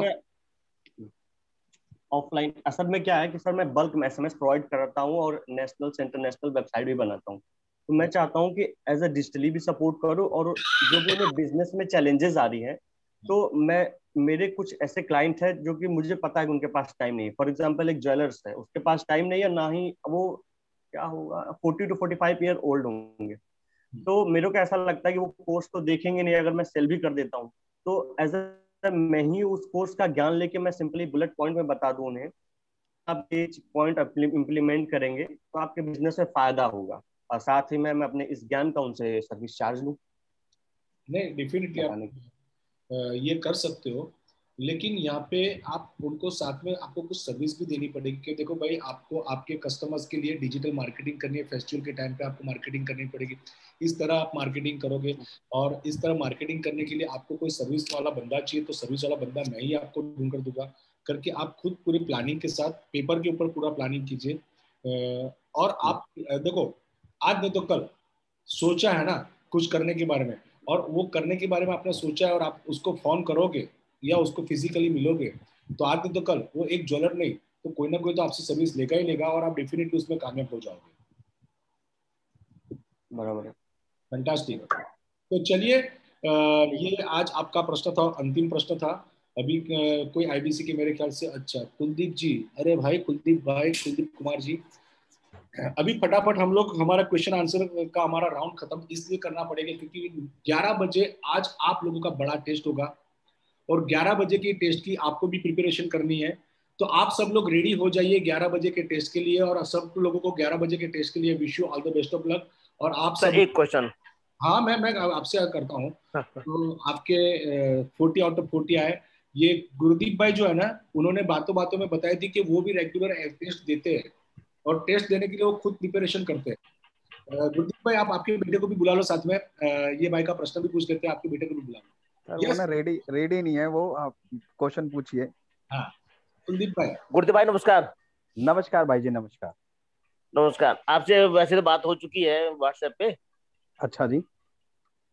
ऑफलाइन असल में क्या है कि सर मैं बल्क में एसएमएस प्रोवाइड कराता हूँ और नेशनल से इंटरनेशनल वेबसाइट भी बनाता हूँ। तो मैं चाहता हूँ कि एज अ डिजिटली भी सपोर्ट करूँ, और जो भी उन्हें बिजनेस में चैलेंजेस आ रही हैं तो मेरे कुछ ऐसे क्लाइंट हैं जो कि मुझे पता है कि उनके पास टाइम नहीं है। फॉर एग्जाम्पल एक ज्वेलर्स है, उसके पास टाइम नहीं है, ना ही वो क्या होगा 40 to 45 ईयर ओल्ड होंगे। तो मेरे को ऐसा लगता है कि वो कोर्स तो देखेंगे नहीं अगर मैं सेल भी कर देता हूँ। तो एज मैं ही उस कोर्स का ज्ञान लेके मैं सिंपली बुलेट पॉइंट में बता दूं उन्हें, आप ये पॉइंट इम्प्लीमेंट करेंगे तो आपके बिजनेस में फायदा होगा, और साथ ही मैं अपने इस ज्ञान का उनसे सर्विस चार्ज लूं। नहीं, डेफिनेटली आप ये कर सकते हो, लेकिन यहाँ पे आप उनको साथ में आपको कुछ सर्विस भी देनी पड़ेगी। कि देखो भाई, आपको आपके कस्टमर्स के लिए डिजिटल मार्केटिंग करनी है, फेस्टिवल के टाइम पे आपको मार्केटिंग करनी पड़ेगी। इस तरह आप मार्केटिंग करोगे, और इस तरह मार्केटिंग करने के लिए आपको कोई सर्विस वाला बंदा चाहिए तो सर्विस वाला बंदा मैं ही आपको ढूंढ कर दूंगा। करके आप खुद पूरी प्लानिंग के साथ पेपर के ऊपर पूरा प्लानिंग कीजिए। और आप देखो, आज नहीं तो कल सोचा है ना कुछ करने के बारे में, और वो करने के बारे में आपने सोचा है और आप उसको फोन करोगे या उसको फिजिकली मिलोगे, तो आज नहीं तो कल वो एक ज्वेलर नहीं तो कोई ना कोई तो आपसे सर्विस लेगा ही लेगा, और आप डेफिनेटली उसमें कामयाब हो जाओगे। बराबर है, फैंटास्टिक। तो चलिए, ये आज आपका प्रश्न था, अंतिम प्रश्न था। अभी कोई आईबीसी के मेरे ख्याल से, अच्छा कुलदीप जी, अरे भाई कुलदीप भाई, कुलदीप कुमार जी, अभी फटाफट हम लोग हमारा क्वेश्चन आंसर का हमारा राउंड खत्म इसलिए करना पड़ेगा क्योंकि 11 बजे आज आप लोगों का बड़ा टेस्ट होगा, और 11 बजे की टेस्ट की आपको भी प्रिपरेशन करनी है। तो आप सब लोग रेडी हो जाइए 11 बजे के टेस्ट के लिए, और सब लोगों को 11 बजे के टेस्ट के लिए wish you all the best of luck. और आप सब एक क्वेश्चन, हाँ मैं आपसे करता हूँ। तो आपके 40 आउट ऑफ 40 आए। ये गुरदीप भाई जो है ना, उन्होंने बातों बातों में बताई थी कि वो भी रेगुलर टेस्ट देते हैं, और टेस्ट देने के लिए वो खुद प्रिपरेशन करते हैं। गुरदीप भाई, आप आपके बेटे को भी बुला लो साथ में, ये भाई का प्रश्न भी पूछ लेते हैं, आपके बेटे को भी बुला लो। सर वो ना रेडी नहीं है वो, आप क्वेश्चन पूछिए। हाँ कुलदीप भाई। गुरदीप भाई नमस्कार। नमस्कार भाई जी, नमस्कार। नमस्कार, आपसे वैसे तो बात हो चुकी है व्हाट्सएप पे। अच्छा जी।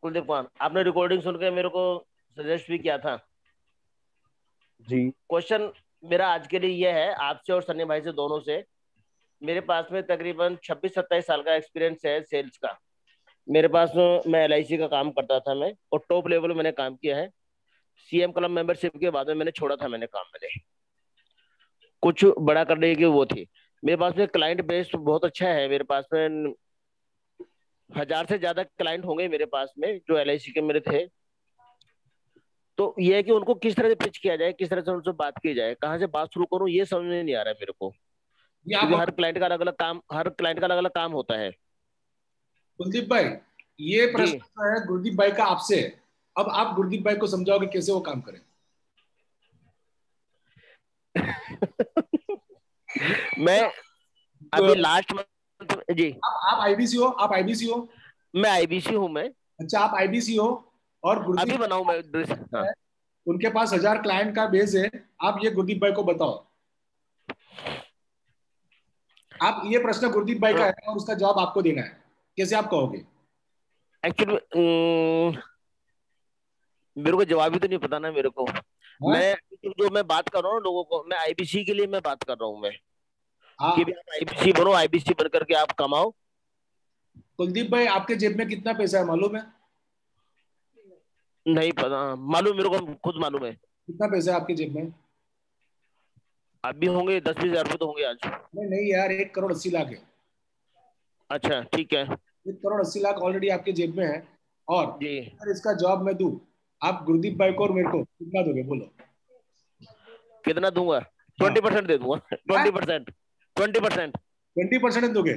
कुलदीप कुमार, आपने रिकॉर्डिंग सुन के मेरे को सजेस्ट भी किया था जी। क्वेश्चन मेरा आज के लिए ये है, आपसे और सन्नी भाई से दोनों से। मेरे पास में तकरीबन 26-27 साल का एक्सपीरियंस है सेल्स का। मेरे पास मैं LIC का काम करता था मैं, और टॉप लेवल में मैंने काम किया है। CM क्लब मेंबरशिप के बाद में मैंने छोड़ा था, मैंने काम मैंने कुछ बड़ा करने की वो थी। मेरे पास में क्लाइंट बेस बहुत अच्छा है, मेरे पास में 1000 से ज्यादा क्लाइंट होंगे मेरे पास में जो LIC के मेरे थे। तो ये है कि उनको किस तरह से पिच किया जाए, किस तरह से उनसे बात की जाए, कहाँ से बात शुरू करूँ, ये समझ में नहीं आ रहा है मेरे को, क्योंकि हर क्लाइंट का अलग अलग काम होता है। कुलदीप भाई, ये प्रश्न है गुरदीप भाई का आपसे। अब आप गुरदीप भाई को समझाओगे कैसे वो काम करें। मैं अभी लास्ट मंथ जी। आप आईबीसी हो? आप आईबीसी हो? मैं आईबीसी हूँ मैं। अच्छा, आप आईबीसी हो और अभी बनाऊं मैं। हाँ। उनके पास 1000 क्लाइंट का बेस है। आप ये गुरदीप भाई को बताओ, आप ये प्रश्न गुरदीप भाई का है और उसका जवाब आपको देना है, कैसे आप कहोगे? एक्चुअली मेरे को जवाब ही तो नहीं पता ना मेरे को। मैं जो मैं बात कर रहा हूँ लोगों को, मैं आईबीसी के लिए मैं बात कर रहा हूँ मैं, कि भी आप आईबीसी बनो, आईबीसी बन करके आप कमाओ। कुलदीप भाई, आपके जेब में कितना पैसा है मालूम है? नहीं पता, मालूम मेरे को, खुद मालूम है। कितना पैसा है आपके जेब में? अभी होंगे 10-20 हजार रुपए तो होंगे आज। नहीं यार, 1,80,00,000 है। अच्छा ठीक है। 1,80,00,000 ऑलरेडी आपके जेब में है। और जी अगर इसका जवाब मैं दूं, आप गुरदीप भाई को और मेरे को कितना दोगे? बोलो कितना दूंगा? 20% दे दूंगा। 20%। 20%। 20% दोगे?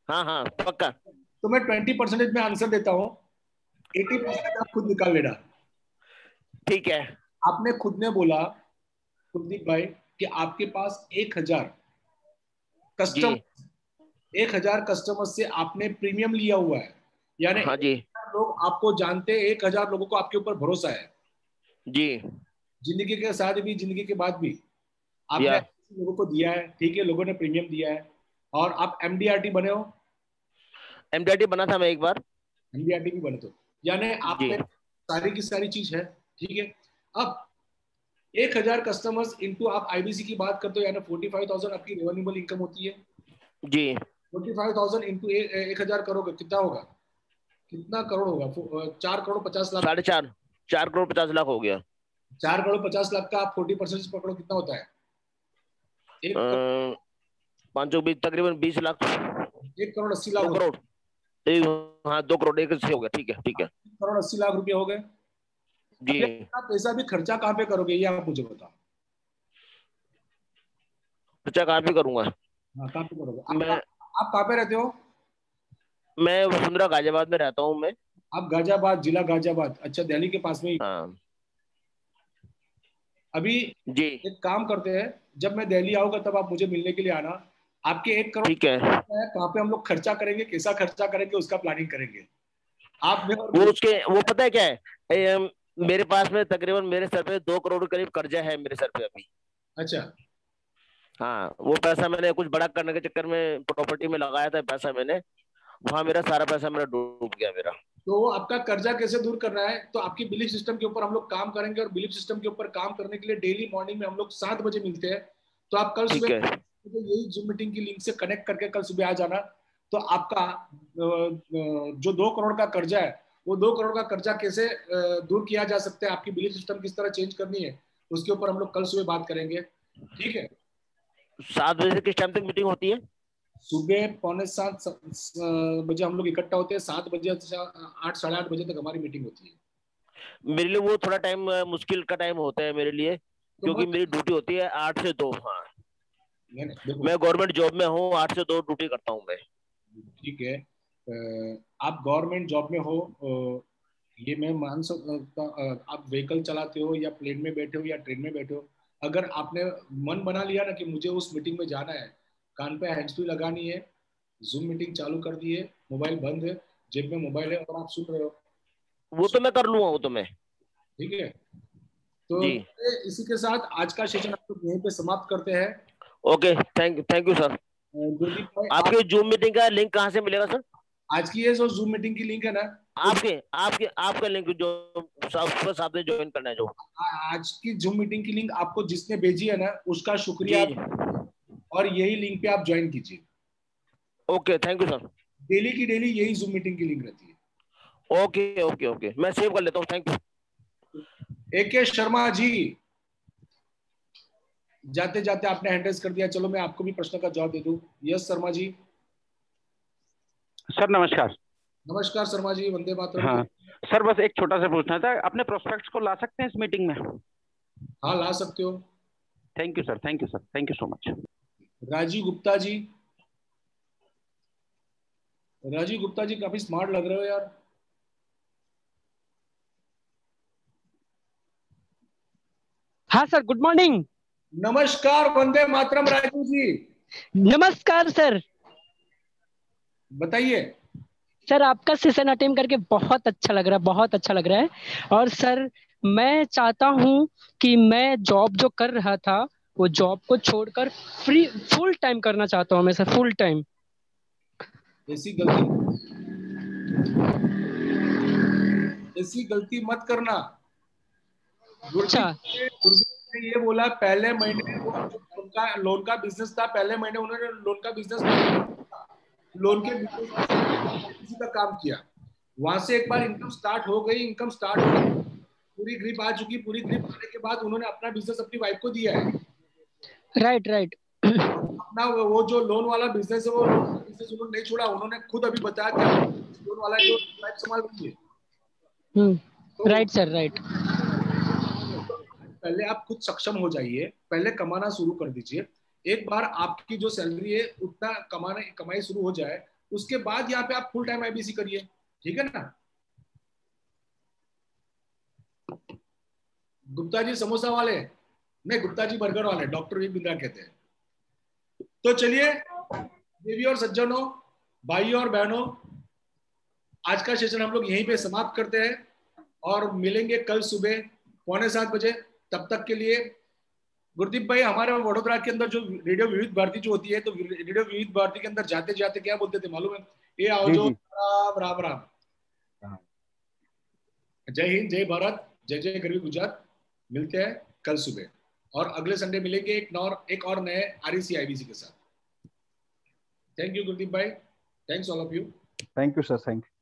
हाँ हाँ पक्का। तो मैं 20% में आंसर देता हूँ, 80% आप खुद निकाल लेना। ठीक है। आपने खुद ने बोला कुलदीप भाई कि आपके पास 1000 कस्टमर, 1000 कस्टमर से आपने प्रीमियम लिया हुआ है, यानी हाँ जी। लोग आपको जानते हैं, 1000 लोगों को आपके ऊपर भरोसा है जी। जिंदगी के साथ भी, जिंदगी के बाद भी आपने लोगों को दिया है, ठीक है, लोगों ने प्रीमियम दिया है। और आप एमडीआरटी बने हो? एमडीआरटी बना था मैं एक बार। एमडीआरटी भी बने तो, यानी आप में सारी की सारी चीज है, ठीक है। अब 1000 कस्टमर्स इंटू आप आईबीसी की बात करते हो, यानी 45,000 आपकी रेवेन्यूबल इनकम होती है जी। 45,000 इंटू 1000 करोगे, कितना होगा? कितना करोड़ होगा? 4,50,00,000। 4,50,00,000 हो गया। 4,50,00,000 का आप 40% पकड़ो, कितना होता है? 520 तकरीबन 20 लाख। 1,80,00,000। 2 करोड़। हाँ 2 करोड़ एक हो गया। ठीक है ठीक है। 1,80,00,000 रुपए हो गए जी। आप पैसा भी खर्चा कहाँ पे करोगे, ये आप मुझे बताओ। खर्चा कहाँ पे करूंगा? हाँ, कहाँ पे करोगे? आप कहाँ पे रहते हो? मैं वसुंधरा गाजियाबाद में रहता हूँ मैं। आप गाजियाबाद, जिला गाजियाबाद। अच्छा, दिल्ली के पास में ही। हाँ। अभी जी एक काम करते हैं, जब मैं दिल्ली आऊंगा तब आप मुझे मिलने के लिए आना। आपके 1 करोड़ ठीक है। कहाँ पे हम लोग खर्चा करेंगे, कैसा खर्चा करेंगे, उसका प्लानिंग करेंगे। आप में वो उसके वो पता है क्या है, मेरे पास में तकरीबन मेरे सर पे 2 करोड़ करीब कर्जा है मेरे सर पे अभी। अच्छा। हाँ, वो पैसा मैंने कुछ बड़ा करने के चक्कर में प्रॉपर्टी में लगाया था पैसा मैंने, वहां मेरा सारा पैसा मेरा डूब गया मेरा। तो आपका कर्जा कैसे दूर करना है, तो आपकी बिलीफ सिस्टम के ऊपर हम लोग काम करेंगे, और बिलीफ सिस्टम के ऊपर काम करने के लिए डेली मॉर्निंग में हम लोग 7 बजे मिलते हैं। तो आप कल सुबह यही जूम मीटिंग की लिंक से कनेक्ट करके कल सुबह आ जाना। तो आपका जो 2 करोड़ का कर्जा है, वो 2 करोड़ का कर्जा कैसे दूर किया जा सकता है, आपकी बिलीफ सिस्टम किस तरह चेंज करनी है, उसके ऊपर हम लोग कल सुबह बात करेंगे, ठीक है। 7 बजे से किस टाइम तक मीटिंग होती है? सुबह 6:45 बजे हम लोग इकट्ठा होते हैं, 7 बजे 8 साढ़े 8 बजे तक हमारी मीटिंग होती है। मेरे लिए वो थोड़ा टाइम मुश्किल का टाइम होता है मेरे लिए, क्योंकि मेरी ड्यूटी होती है 8 से 2। हाँ, मैं गवर्नमेंट जॉब में हूँ, 8 से 2 ड्यूटी करता हूँ मैं। ठीक है, आप गवर्नमेंट जॉब में हो, ये मैं मान सकता, आप व्हीकल चलाते हो या प्लेन में बैठे हो या ट्रेन में बैठे हो, अगर आपने मन बना लिया ना कि मुझे उस मीटिंग में जाना है, कान पे हैंड्स फ्री लगानी है, जूम मीटिंग चालू कर दी है, मोबाइल बंद है, जेब में मोबाइल है और आप सुन रहे हो, वो तो मैं कर लूंगा, वो तो मैं। ठीक है। तो इसी के साथ आज का सेशन आप लोग यहीं पे समाप्त करते हैं। Okay, thank you sir. Gurdeep भाई, आपके जूम मीटिंग का लिंक कहाँ से मिलेगा सर? आज की ये जो जूम मीटिंग की लिंक है ना, आपका लिंक जो साथ में ज्वाइन करना है, जो आज की जूम मीटिंग की लिंक आपको जिसने भेजी है ना, उसका शुक्रिया, और यही लिंक पे आप ज्वाइन कीजिए। Okay, thank you sir. Daily की डेली यही जूम मीटिंग की लिंक रहती है। ओके ओके ओके, मैं सेव कर लेता हूँ। Thank you. AK Sharma ji, जाते जाते आपने हैंड रेज कर दिया, चलो मैं आपको भी प्रश्न का जवाब दे दूं। यस शर्मा जी। सर नमस्कार। नमस्कार शर्मा जी, वंदे मातरम। हाँ सर, बस एक छोटा सा पूछना था, अपने प्रोस्पेक्ट्स को ला सकते हैं इस मीटिंग में? हाँ, ला सकते हो। Thank you sir, thank you sir, thank you so much. Rajeev Gupta ji, Rajeev Gupta ji काफी स्मार्ट लग रहे हो यार। हाँ सर, गुड मॉर्निंग। नमस्कार, वंदे मातरम राजू जी। नमस्कार सर। बताइए सर, आपका सेशन अटेंड करके बहुत अच्छा लग रहा है, बहुत अच्छा लग रहा है। और सर मैं चाहता हूँ कि मैं जॉब जो कर रहा था वो जॉब को छोड़कर फुल टाइम करना चाहता हूँ मैं सर, फुल टाइम। ऐसी गलती मत करना। अच्छा। गुरदीप ने ये बोला पहले महीने उनका लोन का बिजनेस था, पहले महीने उन्होंने लोन का बिजनेस लोन के बिजनेस का काम किया। वहां से एक बार इनकम स्टार्ट हो गई, पूरी ग्रिप आ चुकी, पूरी ग्रिप आने के बाद उन्होंने अपना बिजनेस अपनी वाइफ को दिया है। राइट। अपना वो जो लोन वाला बिजनेस है, वो बिजनेस उन्होंने नहीं छोड़ा। उन्होंने खुद अभी बताया कि लोन वाला जो वाइफ संभाल रही है। Right sir, right. पहले आप खुद सक्षम हो जाइए, पहले कमाना शुरू कर दीजिए। एक बार आपकी जो सैलरी है उतना कमाई शुरू हो जाए, उसके बाद यहाँ पे आप फुल टाइम आईबीसी करिए, ठीक है ना। गुप्ता जी समोसा वाले नहीं, गुप्ता जी बर्गर वाले, डॉक्टर वी बिंद्रा कहते हैं। तो चलिए देवी और सज्जनों, भाइयों और बहनों, आज का सेशन हम लोग यहीं पे समाप्त करते हैं और मिलेंगे कल सुबह 6:45 बजे। तब तक के लिए गुरदीप भाई, हमारे वडोदरा के अंदर जो रेडियो विविध भारती जो होती है, तो रेडियो विविध भारती के अंदर जाते जाते क्या बोलते थे मालूम है? ये आओ जो राम राम राम। जय हिंद, जय भारत, जय जय गरवी गुजरात। मिलते हैं कल सुबह और अगले संडे मिलेंगे एक और नए आरईसी आईबीसी के साथ। थैंक यू गुरदीप भाई, thanks all of you. Thank you sir, thank you.